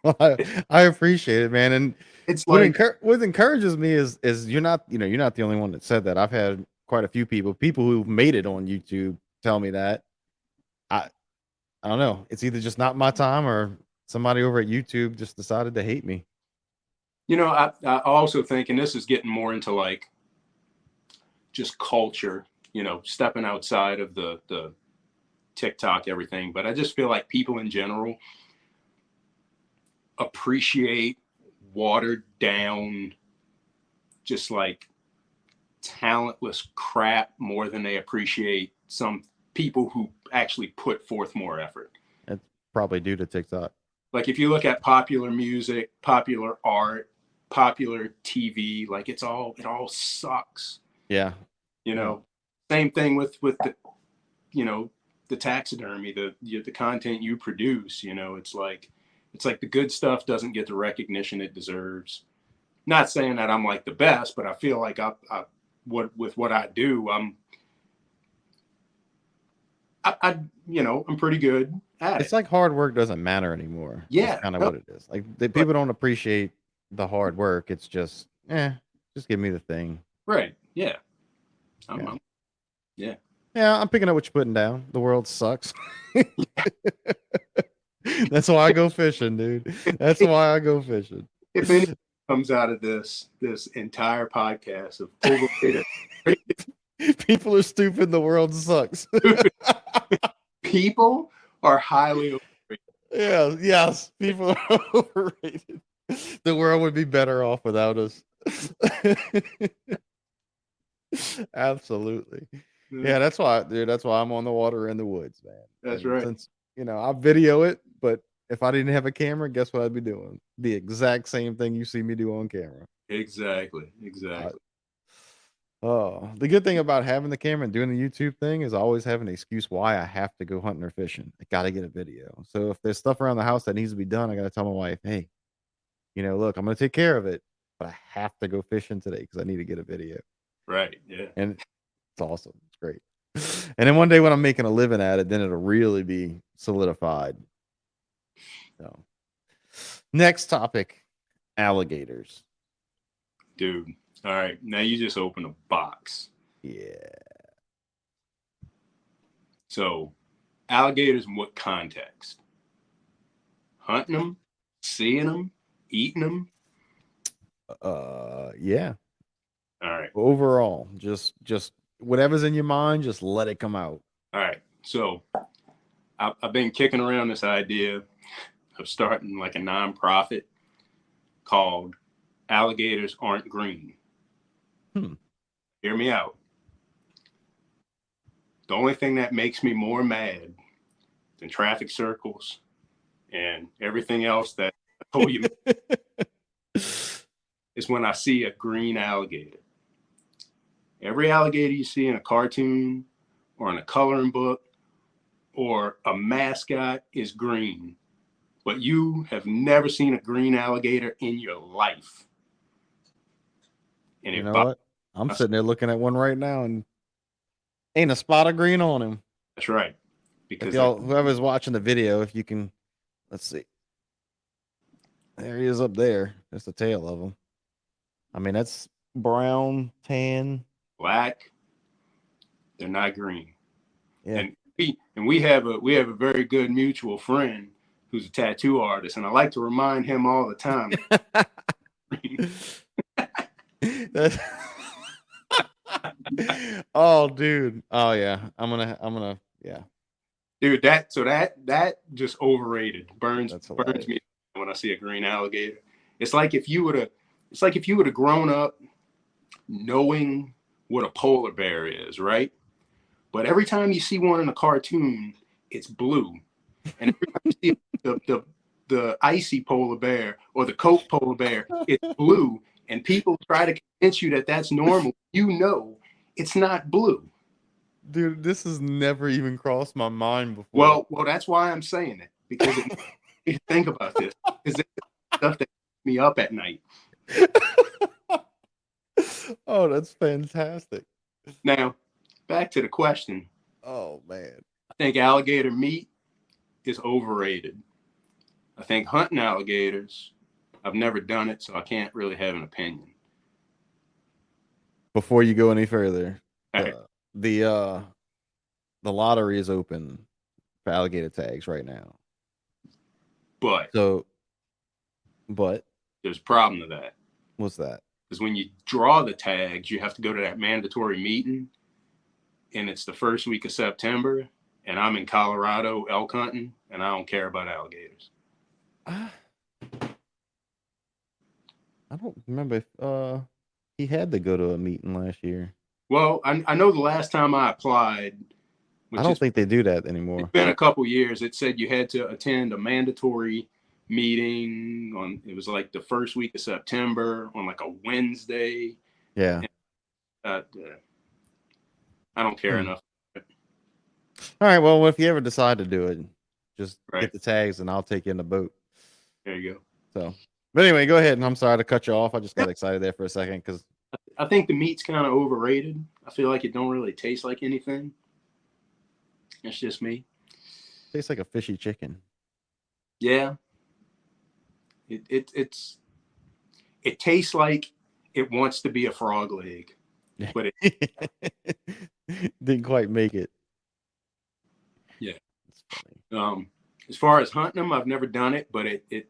Well, I appreciate it, man. And it's like what encourages me is you're not the only one that said that. I've had quite a few people who've made it on YouTube tell me that. I don't know. It's either just not my time or somebody over at YouTube just decided to hate me. I also think, and this is getting more into like just culture, stepping outside of the TikTok, everything. But I just feel like people in general appreciate watered down, just like talentless crap more than they appreciate some people who actually put forth more effort. It's probably due to TikTok. Like if you look at popular music, popular art, popular TV, like it all sucks. Yeah. You know, same thing with the, you know, the taxidermy, the content you produce. You know, it's like the good stuff doesn't get the recognition it deserves. Not saying that I'm like the best, but I feel like with what I do, I'm pretty good at It's it. like hard work doesn't matter anymore. Yeah, That's kind of what it is. Like people don't appreciate the hard work. It's just, just give me the thing. right. Yeah. Yeah. Yeah, I'm picking up what you're putting down. The world sucks. That's why I go fishing, dude. That's why I go fishing. If anything comes out of this entire podcast of overrated, people are stupid. The world sucks. people are highly overrated. Yeah, yes, people are overrated. The world would be better off without us. Absolutely. Yeah, that's why, dude. That's why I'm on the water in the woods, man. That's And right. Since I video it, but if I didn't have a camera, guess what I'd be doing? The exact same thing you see me do on camera. Exactly. The good thing about having the camera and doing the YouTube thing is I always have an excuse why I have to go hunting or fishing. I got to get a video. So if there's stuff around the house that needs to be done, I got to tell my wife, hey, look, I'm going to take care of it, but I have to go fishing today because I need to get a video. Right. Yeah. And it's awesome. It's great. And then one day when I'm making a living at it, then it'll really be solidified. So, next topic, alligators. Dude. All right. Now you just open a box. Yeah. So, alligators in what context? Hunting them, seeing them, eating them? Yeah. All right. Overall, just whatever's in your mind, just let it come out. All right. So, I've been kicking around this idea of starting like a nonprofit called Alligators Aren't Green. Hear me out. The only thing that makes me more mad than traffic circles and everything else that I told you is when I see a green alligator. Every alligator you see in a cartoon or in a coloring book or a mascot is green, but you have never seen a green alligator in your life. And you know what? I'm sitting there looking at one right now and ain't a spot of green on him. That's right. Because whoever's watching the video, if you can, let's see. There he is up there. That's the tail of him. I mean, that's brown, tan, black. They're not green. Yeah. And we have a very good mutual friend who's a tattoo artist, and I like to remind him all the time. Oh, dude. Oh, yeah. I'm gonna. Yeah. Dude, that just overrated. Burns me when I see a green alligator. It's like if you would have grown up knowing what a polar bear is, right? But every time you see one in a cartoon, it's blue. And every time you see the icy polar bear or the Coke polar bear, it's blue. And people try to convince you that that's normal. It's not blue. Dude, this has never even crossed my mind before. Well, that's why I'm saying it. Because think about this. Because it's stuff that keeps me up at night. Oh, that's fantastic. Now, back to the question. Oh, man. I think alligator meat is overrated. I think hunting alligators, I've never done it, so I can't really have an opinion. Before you go any further, Right. The lottery is open for alligator tags right now. But there's a problem to that. What's that? Because when you draw the tags, you have to go to that mandatory meeting, and it's the first week of September, and I'm in Colorado elk hunting, and I don't care about alligators. I don't remember if he had to go to a meeting last year. Well, I know the last time I applied, I which don't is think they do that it's anymore. been a couple years, it said you had to attend a mandatory meeting on, it was like the first week of September on like a Wednesday. Yeah. And, I don't care Hmm. enough. All right. Well, if you ever decide to do it, just Right. get the tags and I'll take you in the boat. There you go. So, but anyway, go ahead. And I'm sorry to cut you off. I just got excited there for a second because I think the meat's kind of overrated. I feel like it don't really taste like anything. It's just me. it tastes like a fishy chicken. Yeah. It tastes like it wants to be a frog leg, but Didn't quite make it. Yeah. It's funny. As far as hunting them, I've never done it, but it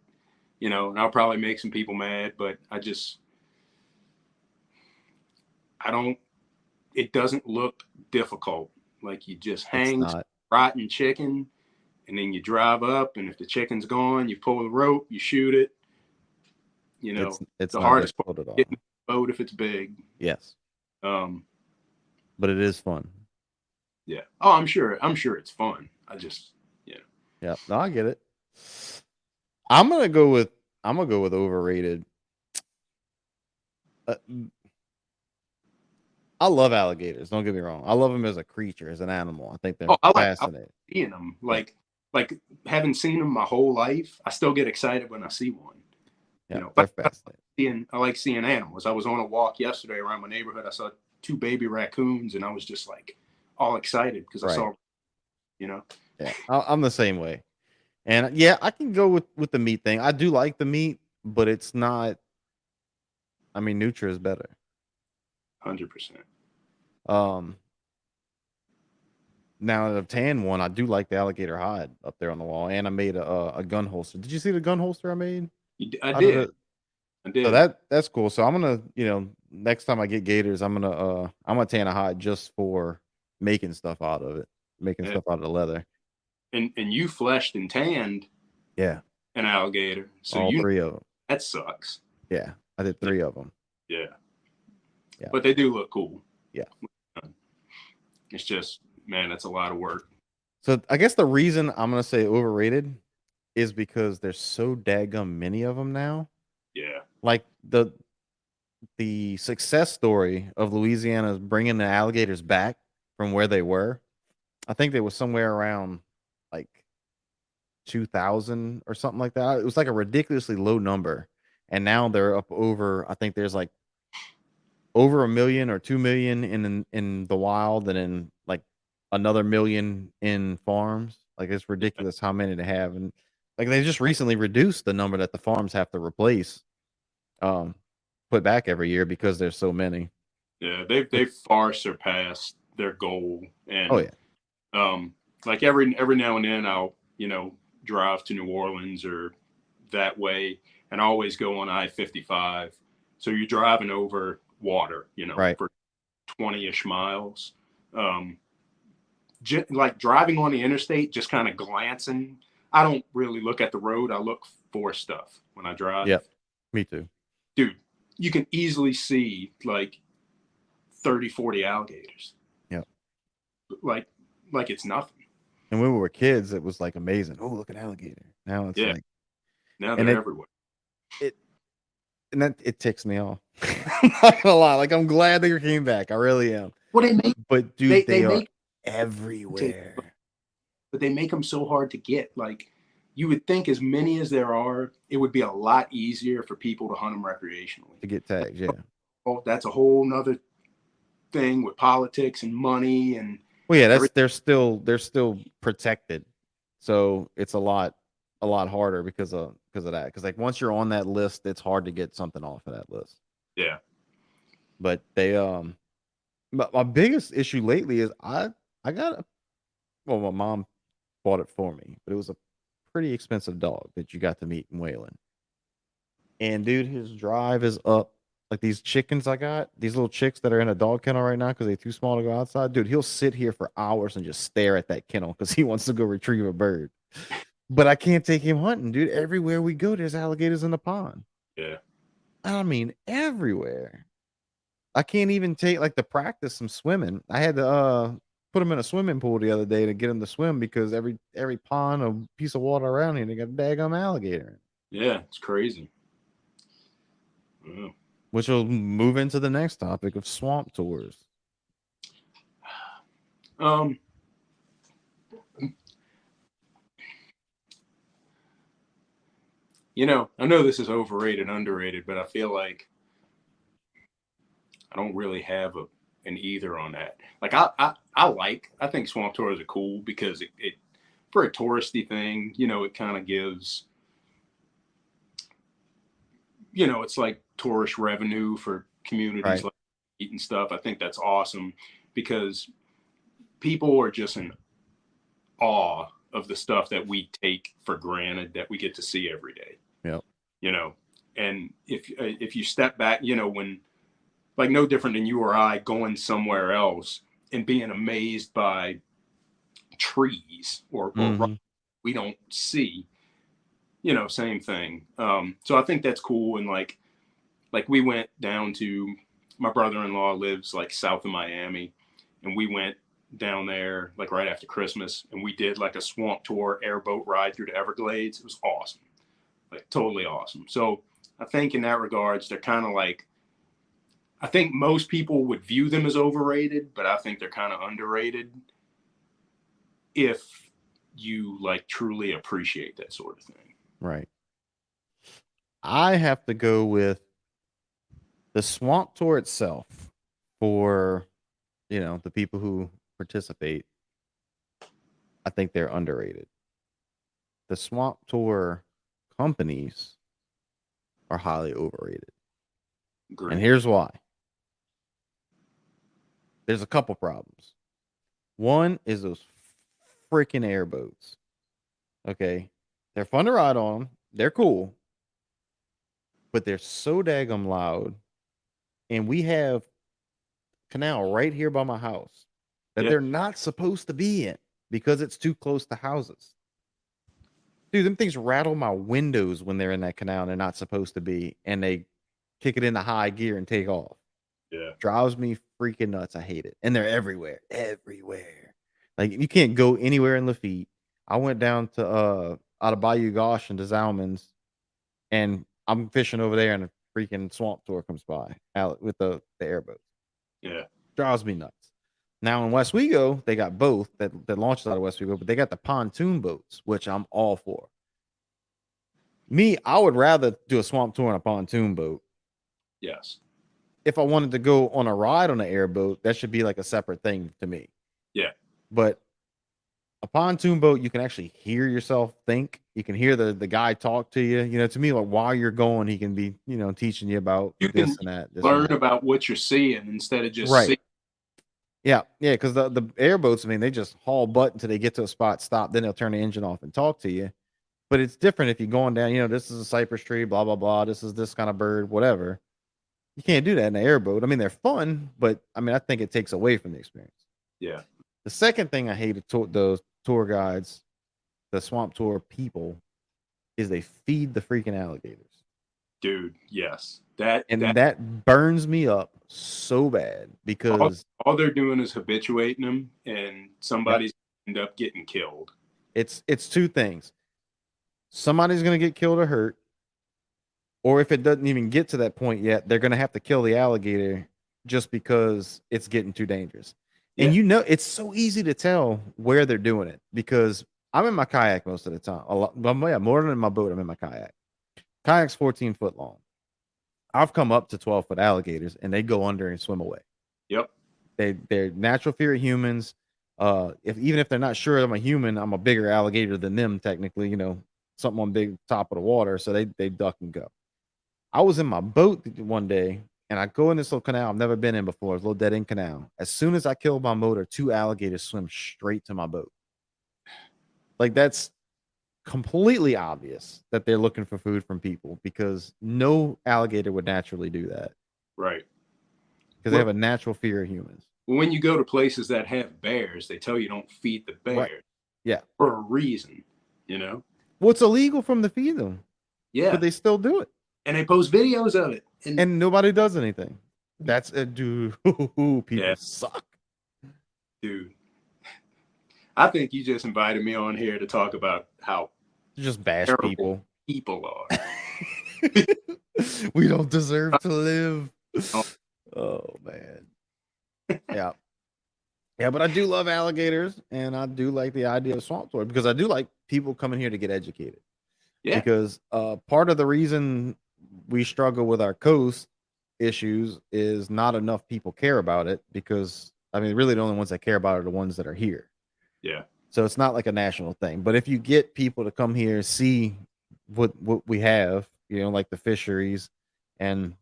and I'll probably make some people mad, but I don't. It doesn't look difficult. Like you just It's hang not. rotten chicken, and then you drive up, and if the chicken's gone, you pull the rope, you shoot it. It's The not hardest part difficult at is all. getting the boat if it's big. Yes, Um, but it is fun. yeah. Oh, I'm sure it's fun. Yeah, no, I get it. I'm gonna go with overrated. Uh, I love alligators. Don't get me wrong. I love them as a creature, as an animal. I think they're I like fascinating. seeing them. Like having seen them my whole life, I still get excited when I see one. Yeah, they're fascinating. I like seeing animals. I was on a walk yesterday around my neighborhood. I saw 2 baby raccoons, and I was just like all excited because I saw, Yeah, I'm the same way. And yeah, I can go with the meat thing. I do like the meat, but it's not. I mean, Nutra is better. 100%. Now the tan one, I do like the alligator hide up there on the wall, and I made a gun holster. Did you see the gun holster I made? I How did did. it? So that's cool. So I'm gonna, next time I get gators, I'm gonna tan a hide just for making stuff out of it, making Yeah. stuff out of the leather. And you fleshed and tanned Yeah, an alligator, so all 3 of them. that sucks. Yeah, I did 3 of them. Yeah. Yeah. But they do look cool. Yeah. It's just, man, that's a lot of work. So I guess the reason I'm gonna say overrated is because there's so daggum many of them now. Yeah. Like the success story of Louisiana bringing the alligators back from where they were. I think they was somewhere around like 2,000 or something like that. It was like a ridiculously low number, and now they're up over. I think there's like over 1 million or 2 million in the wild, and then like another million in farms. Like it's ridiculous how many they have, and like they just recently reduced the number that the farms have to replace, put back every year because there's so many. Yeah, they've far surpassed their goal. And Oh yeah. Like every now and then I'll, drive to New Orleans or that way, and I always go on I-55. So you're driving over water, Right. for 20-ish miles. Like driving on the interstate, just kind of glancing. I don't really look at the road. I look for stuff when I drive. Yep. Me too. Dude, you can easily see like 30, 40 alligators. Yep. Like it's nothing. And when we were kids, it was like amazing. Oh, look at alligator. Now it's like now they're everywhere. It ticks me off. I'm not gonna lie. Like I'm glad they came back. I really am. Well, they make, but dude, they are make everywhere. But they make them so hard to get. Like you would think, as many as there are, it would be a lot easier for people to hunt them recreationally. To get tags, yeah. Oh, that's a whole nother thing with politics and money and. Well, yeah, they're still protected, so it's a lot harder because of that. Because like once you're on that list, it's hard to get something off of that list. Yeah. But they my biggest issue lately is I got my mom bought it for me, but it was a pretty expensive dog that you got to meet in Wayland. And dude, his drive is up. Like these chickens I got, these little chicks that are in a dog kennel right now because they're too small to go outside. Dude, he'll sit here for hours and just stare at that kennel because he wants to go retrieve a bird. But I can't take him hunting, dude. Everywhere we go, there's alligators in the pond. Yeah. I mean, everywhere. I can't even take like to practice some swimming. I had to put them in a swimming pool the other day to get them to swim because every pond or piece of water around here they got a daggum alligator. Yeah, it's crazy. Which will move into the next topic of swamp tours. You know, I know this is overrated, underrated, but I feel like I don't really have an either on that. Like I think swamp tours are cool because it for a touristy thing, you know, it kind of gives, you know, it's like tourist revenue for communities like eat and stuff. I think that's awesome because people are just in awe of the stuff that we take for granted that we get to see every day. Yep. You know, and if you step back, you know, when like no different than you or I going somewhere else and being amazed by trees or we don't see, you know, same thing. So I think that's cool. And like we went down to, my brother-in-law lives like south of Miami, and we went down there like right after Christmas, and we did like a swamp tour airboat ride through the Everglades. It was awesome, like totally awesome. So I think in that regards, they're kind of like, I think most people would view them as overrated, but I think they're kind of underrated if you like truly appreciate that sort of thing. Right. I have to go with the swamp tour itself for, you know, the people who participate. I think they're underrated. The swamp tour companies are highly overrated. Great. And here's why. There's a couple problems. One is those freaking airboats. Okay. They're fun to ride on. They're cool. But they're so daggum loud. And we have canal right here by my house that they're not supposed to be in because it's too close to houses. Dude, them things rattle my windows when they're in that canal and they're not supposed to be, and they kick it into high gear and take off. Yeah. Drives me freaking nuts. I hate it. And they're everywhere. Everywhere. Like you can't go anywhere in Lafitte. I went down to out of Bayou Gosh into Zalman's, and I'm fishing over there and a freaking swamp tour comes by out with the airboat. Yeah. Drives me nuts. Now in Westwego, they got both that launches out of Westwego, but they got the pontoon boats, which I'm all for. Me, I would rather do a swamp tour on a pontoon boat. Yes. If I wanted to go on a ride on an airboat, that should be like a separate thing to me. Yeah. But a pontoon boat, you can actually hear yourself think. You can hear the guy talk to you. You know, to me, like while you're going, he can be, you know, teaching you about this and that. Learn about what you're seeing instead of just seeing. Yeah, because the airboats, I mean, they just haul butt until they get to a spot, stop, then they'll turn the engine off and talk to you. But it's different if you're going down, you know, this is a cypress tree, blah, blah, blah. This is this kind of bird, whatever. You can't do that in an airboat. I mean, they're fun, but I mean, I think it takes away from the experience. Yeah. The second thing I hated those tour guides, the swamp tour people, is they feed the freaking alligators. Dude, yes. That burns me up so bad because all they're doing is habituating them, and somebody's end up getting killed. It's two things. Somebody's going to get killed or hurt, or if it doesn't even get to that point yet, they're going to have to kill the alligator just because it's getting too dangerous. And you know, it's so easy to tell where they're doing it because I'm in my kayak most of the time. A lot, more than in my boat, I'm in my kayak. Kayak's 14 foot long. I've come up to 12-foot alligators, and they go under and swim away. Yep. They're natural fear of humans. Even if they're not sure I'm a human, I'm a bigger alligator than them, technically, you know, something on big top of the water. So they duck and go. I was in my boat one day, and I go in this little canal I've never been in before, a little dead end canal. As soon as I kill my motor, 2 alligators swim straight to my boat. Like that's completely obvious that they're looking for food from people because no alligator would naturally do that. Right. Because they have a natural fear of humans. When you go to places that have bears, they tell you don't feed the bears. Right. Yeah. For a reason, you know? Well, it's illegal for them to feed them. Yeah. But they still do it. And they post videos of it. And nobody does anything. That's a dude. People Yeah. suck. Dude, I think you just invited me on here to talk about how Just bash terrible people. people are. We don't deserve to live. Oh. Oh man. Yeah. Yeah, but I do love alligators and I do like the idea of swamp tour because I do like people coming here to get educated. Yeah. Because part of the reason we struggle with our coast issues is not enough people care about it because I mean really the only ones that care about it are the ones that are here. Yeah. So it's not like a national thing. But if you get people to come here, see what we have, you know, like the fisheries and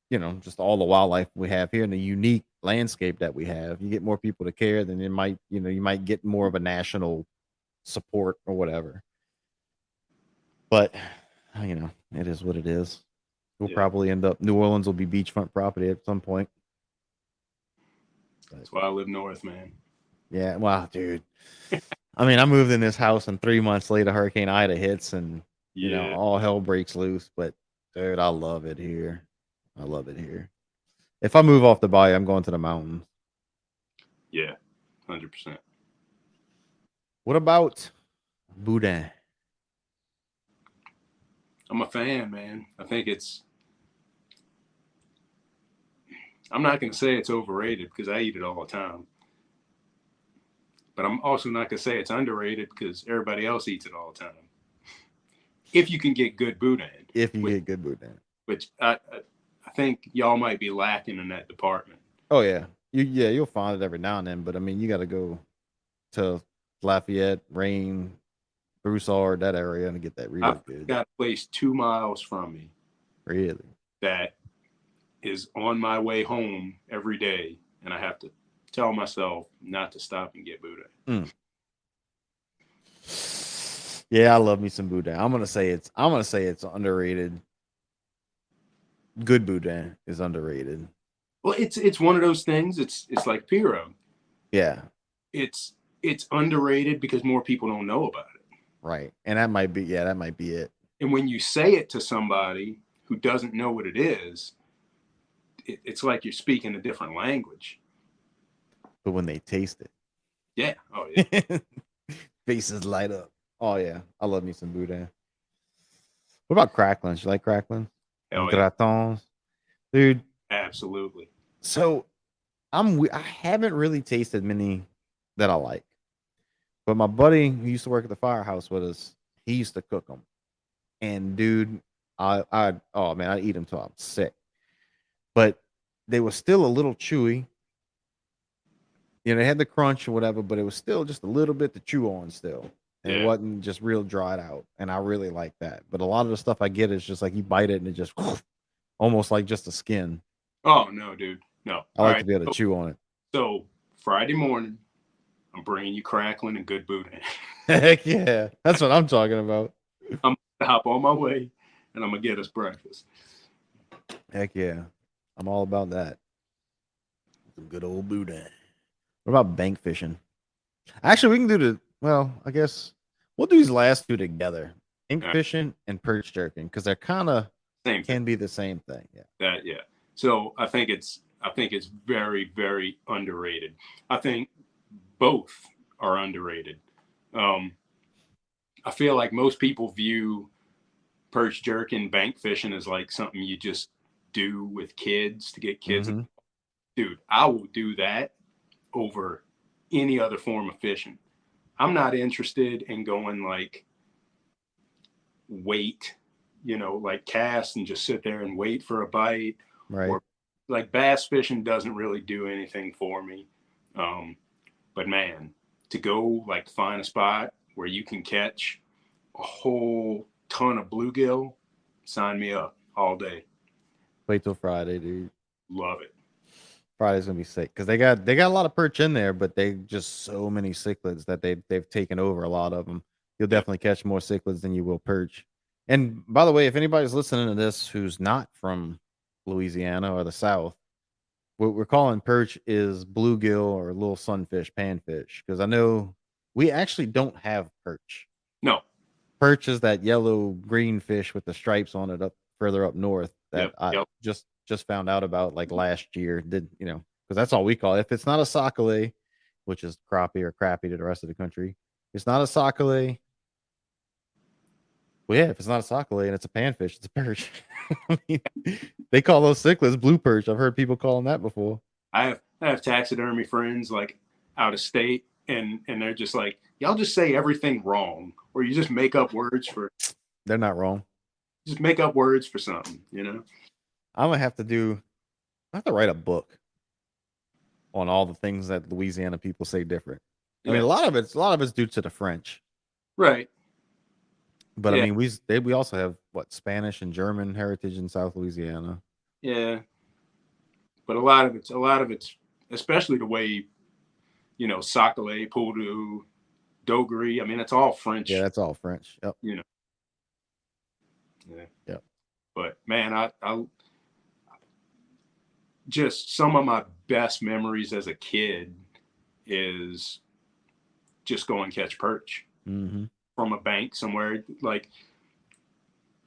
you know, just all the wildlife we have here and the unique landscape that we have, you get more people to care, then it might, you know, you might get more of a national support or whatever. But you know, it is what it is. We'll Yeah. probably end up New Orleans will be beachfront property at some point. That's why I live north, man. Yeah, wow, dude. I mean, I moved in this house and 3 months later Hurricane Ida hits and you know, Yeah. all hell breaks loose. But dude, I love it here. I love it here. If I move off the bayou, I'm going to the mountains. Yeah. 100%. What about Boudin? I'm a fan, man. I think I'm not going to say it's overrated because I eat it all the time. But I'm also not going to say it's underrated because everybody else eats it all the time. If you can get good boudin. If you get good Boudin. Which I think y'all might be lacking in that department. Oh yeah. You'll find it every now and then, but I mean you gotta go to Lafayette, Rain, Broussard, that area and get that really I've good. got a place 2 miles from me Really? that is on my way home every day, and I have to tell myself not to stop and get boudin. Yeah, I love me some boudin. I'm gonna say it's underrated. Good boudin is underrated. Well, it's one of those things. It's like pirogue. Yeah. It's underrated because more people don't know about it. Right. And that might be it. And when you say it to somebody who doesn't know what it is, it's like you're speaking a different language. But when they taste it. Yeah. Oh yeah. Faces light up. Oh yeah. I love me some boudin. What about cracklins? You like cracklins? Gratons? Dude. Absolutely. So I haven't really tasted many that I like. But my buddy who used to work at the firehouse with us, he used to cook them. And dude, I oh man, I eat them till I'm sick. But they were still a little chewy. You know, they had the crunch or whatever, but it was still just a little bit to chew on still. And it wasn't just real dried out. And I really like that. But a lot of the stuff I get is just like you bite it and it just almost like just a skin. Oh no, dude. No. I like to be able to chew on it. So Friday morning, I'm bringing you crackling and good boudin. Heck yeah. That's what I'm talking about. I'm going to hop on my way and I'm going to get us breakfast. Heck yeah. I'm all about that. Some good old boudin. What about bank fishing? Actually, we can do I guess we'll do these last two together. Ink fishing and perch jerking because they're kind of can be the same thing. Yeah. So I think it's very, very underrated. I think both are underrated. I feel like most people view perch jerking, bank fishing as like something you just do with kids to get kids. Mm-hmm. Dude, I will do that over any other form of fishing. I'm not interested in going like wait, like cast and just sit there and wait for a bite. Right. Or like bass fishing doesn't really do anything for me. But man, to go like find a spot where you can catch a whole ton of bluegill, sign me up all day. Wait till Friday, dude. Love it. Friday's gonna be sick because they got a lot of perch in there, but they just so many cichlids that they've taken over a lot of them. You'll definitely catch more cichlids than you will perch. And by the way, if anybody's listening to this who's not from Louisiana or the South, what we're calling perch is bluegill or little sunfish, panfish. Because I know we actually don't have perch. No. Perch is that yellow green fish with the stripes on it up further up north that I just just found out about like last year. Did because that's all we call it. If it's not a sac-a-lait, which is crappie or crappie to the rest of the country, it's not a sac-a-lait. Well, yeah, if it's not a sac-a-lait and it's a panfish, it's a perch. I mean, they call those cichlids blue perch. I've heard people calling that before. I have taxidermy friends like out of state, and they're just like, y'all just say everything wrong, or you just make up words for. They're not wrong. Just make up words for something, I'm gonna have to write a book on all the things that Louisiana people say different. I mean, a lot of it's due to the French, right? But I mean, we also have what Spanish and German heritage in South Louisiana. Yeah, but a lot of it's, especially the way, sac-a-lait, poodoo, dogri. I mean, it's all French. Yeah, that's all French. Yep. Yeah. Yep. But man, I just some of my best memories as a kid is just go and catch perch from a bank somewhere, like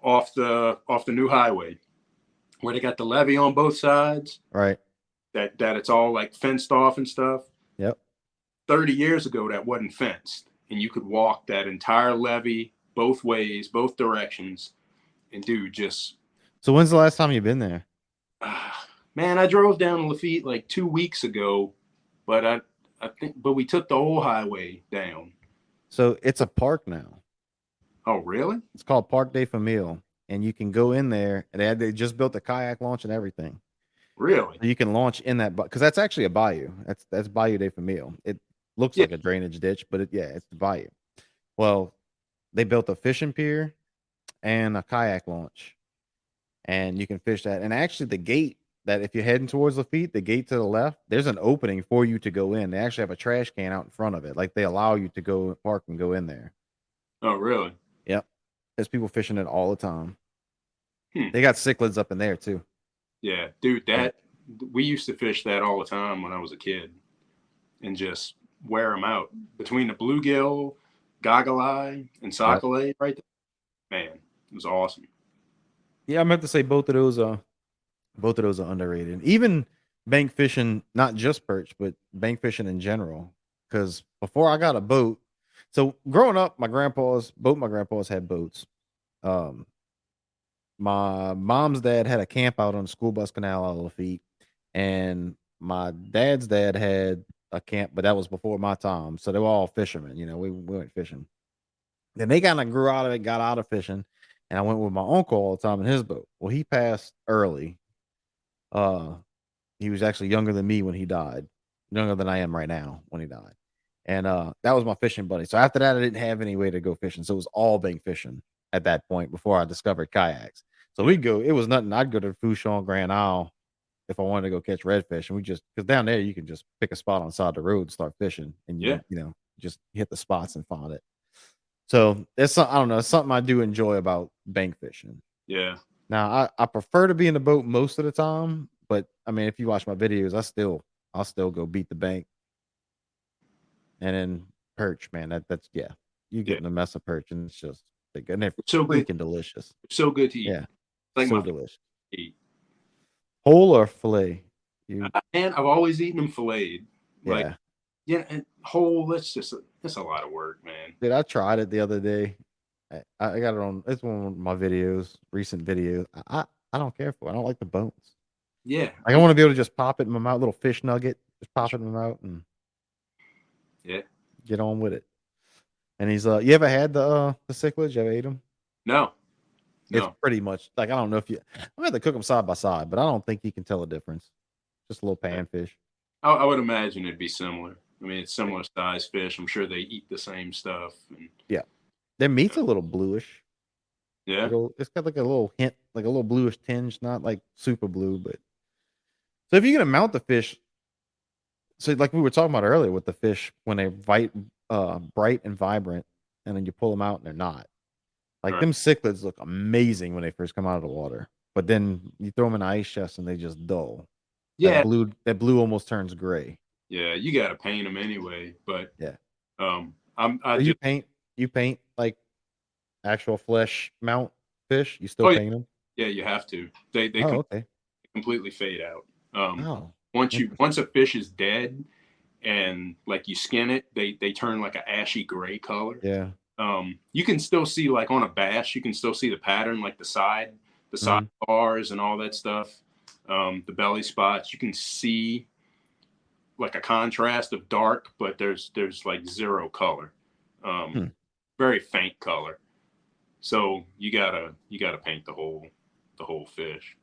off the new highway where they got the levee on both sides. Right. That it's all like fenced off and stuff. Yep. 30 years ago, that wasn't fenced, and you could walk that entire levee both ways, both directions, and just. So when's the last time you've been there? Man, I drove down to Lafitte like 2 weeks ago, but I think we took the whole highway down. So it's a park now. Oh, really? It's called Parc des Familles, and you can go in there, and they just built a kayak launch and everything. Really? So you can launch in that, because that's actually a bayou. That's Bayou des Familles. It looks like a drainage ditch, but it's the bayou. Well, they built a fishing pier and a kayak launch, and you can fish that. And actually, the gate that if you're heading towards Lafitte, the gate to the left, there's an opening for you to go in. They actually have a trash can out in front of it. Like they allow you to go park and go in there. Oh, really? Yep. There's people fishing it all the time. They got cichlids up in there too. Yeah, dude, we used to fish that all the time when I was a kid and just wear them out between the bluegill, goggle eye, and sac-a-lait right there. Man, it was awesome. Yeah, I meant to say both of those are underrated. Even bank fishing, not just perch, but bank fishing in general. Because before I got a boat, so growing up, my grandpas had boats. My mom's dad had a camp out on the school bus canal out of Lafitte, and my dad's dad had a camp, but that was before my time. So they were all fishermen. We went fishing. Then they kind of grew out of it, got out of fishing, and I went with my uncle all the time in his boat. Well, he passed early. He was actually younger than me when he died, younger than I am right now when he died. And that was my fishing buddy. So after that, I didn't have any way to go fishing. So it was all bank fishing at that point before I discovered kayaks. So we'd go, it was nothing. I'd go to Fouchon, Grand Isle if I wanted to go catch redfish. And because down there, you can just pick a spot on the side of the road and start fishing. And you just hit the spots and find it. So it's, I don't know, it's something I do enjoy about bank fishing. Yeah. Now I prefer to be in the boat most of the time, but I mean, if you watch my videos, I'll still go beat the bank. And then perch, man, that's you get in a mess of perch, and it's just and they're so freaking delicious. So good to eat. Yeah, like so delicious. Whole or fillet? And I've always eaten them filleted. Yeah, and whole. That's a lot of work, man. Dude, I tried it the other day. I got it on. It's one of my videos, recent videos. I don't care for it. I don't like the bones. Yeah, I want to be able to just pop it in my mouth, little fish nugget, just pop it in my mouth and get on with it. And he's you ever had the cichlids? You ever ate them? No. It's pretty much like, I don't know if I'm gonna have to cook them side by side, but I don't think you can tell a difference. Just a little panfish. I would imagine it'd be similar. I mean, it's similar size fish. I'm sure they eat the same stuff. And yeah, their meat's a little bluish. Yeah, it's got like a little hint, like a little bluish tinge, not like super blue, but so if you're gonna mount the fish, so like we were talking about earlier with the fish when they're bright and vibrant, and then you pull them out and they're not. Like them cichlids look amazing when they first come out of the water, but then you throw them in an ice chest and they just dull. Yeah, that blue almost turns gray. Yeah, you got to paint them anyway. But yeah, you paint like actual flesh mount fish. You still paint them? Yeah, you have to. They okay. completely fade out. Oh, Once a fish is dead and like you skin it, they turn like an ashy gray color. yeah. You can still see, like on a bass, you can still see the pattern, like the side bars and all that stuff. The belly spots, you can see like a contrast of dark, but there's like zero color, very faint color. So you gotta paint the whole fish.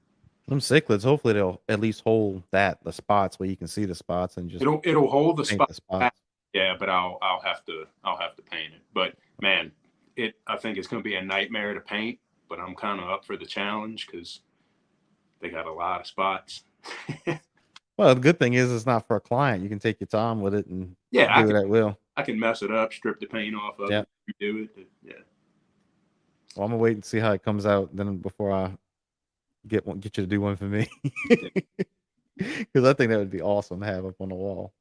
Them cichlids, hopefully they'll at least hold the spots where you can see the spots and just It'll hold the paint spot. the spots. Yeah, but I'll have to paint it. But man, I think it's gonna be a nightmare to paint. But I'm kind of up for the challenge because they got a lot of spots. Well, the good thing is it's not for a client. You can take your time with it and Yeah, do it at will. I can mess it up, strip the paint off of it, redo it. Yeah. Well, I'm gonna wait and see how it comes out then before I get you to do one for me. Because I think that would be awesome to have up on the wall.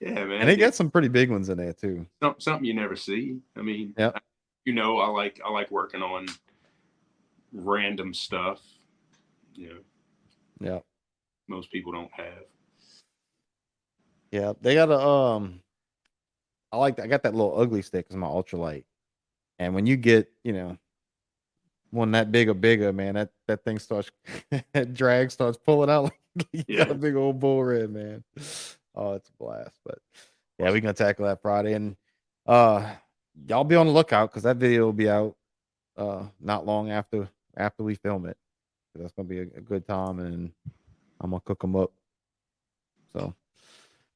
Yeah, man. And they got some pretty big ones in there too. Something you never see. I mean, yeah. I like working on random stuff. Yeah. Most people don't have. Yeah, they got a I got that little ugly stick as my ultralight. And when you get, one that big or bigger, man, that thing starts that drag starts pulling out like you got a big old bull red, man. Oh, it's a blast. But yeah, we're gonna tackle that Friday. And y'all be on the lookout because that video will be out not long after we film it. That's gonna be a good time, and I'm gonna cook them up. So,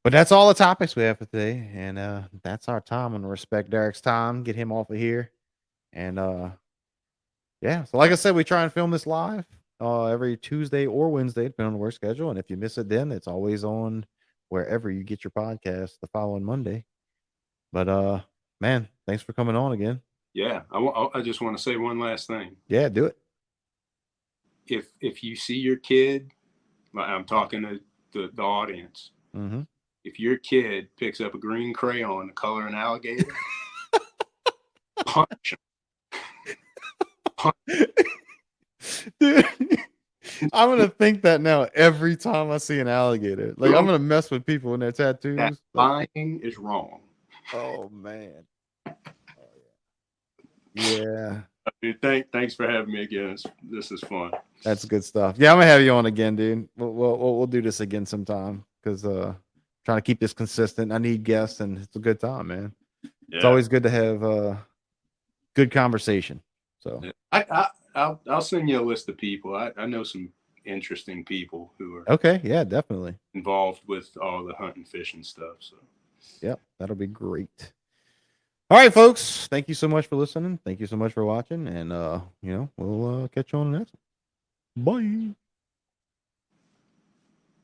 but that's all the topics we have for today, and that's our time. I'm gonna respect Derick's time, get him off of here, and yeah. So, like I said, we try and film this live every Tuesday or Wednesday, depending on the work schedule. And if you miss it, then it's always on wherever you get your podcast the following Monday. But man, thanks for coming on again. Yeah, I just want to say one last thing. Yeah, do it. If you see your kid, I'm talking to the audience. Mm-hmm. If your kid picks up a green crayon to color an alligator, punch him. Dude, I'm gonna think that now every time I see an alligator. Like I'm gonna mess with people in their tattoos. That lying is wrong. Oh man. Yeah. Dude, thanks for having me again. This is fun. That's good stuff. Yeah, I'm gonna have you on again, dude. We'll do this again sometime because trying to keep this consistent. I need guests, and it's a good time, man. Yeah. It's always good to have good conversation. So I'll send you a list of people. I know some interesting people who are okay. Yeah, definitely involved with all the hunting, fishing stuff. So yep, that'll be great. All right, folks. Thank you so much for listening. Thank you so much for watching, and we'll catch you on the next one. Bye.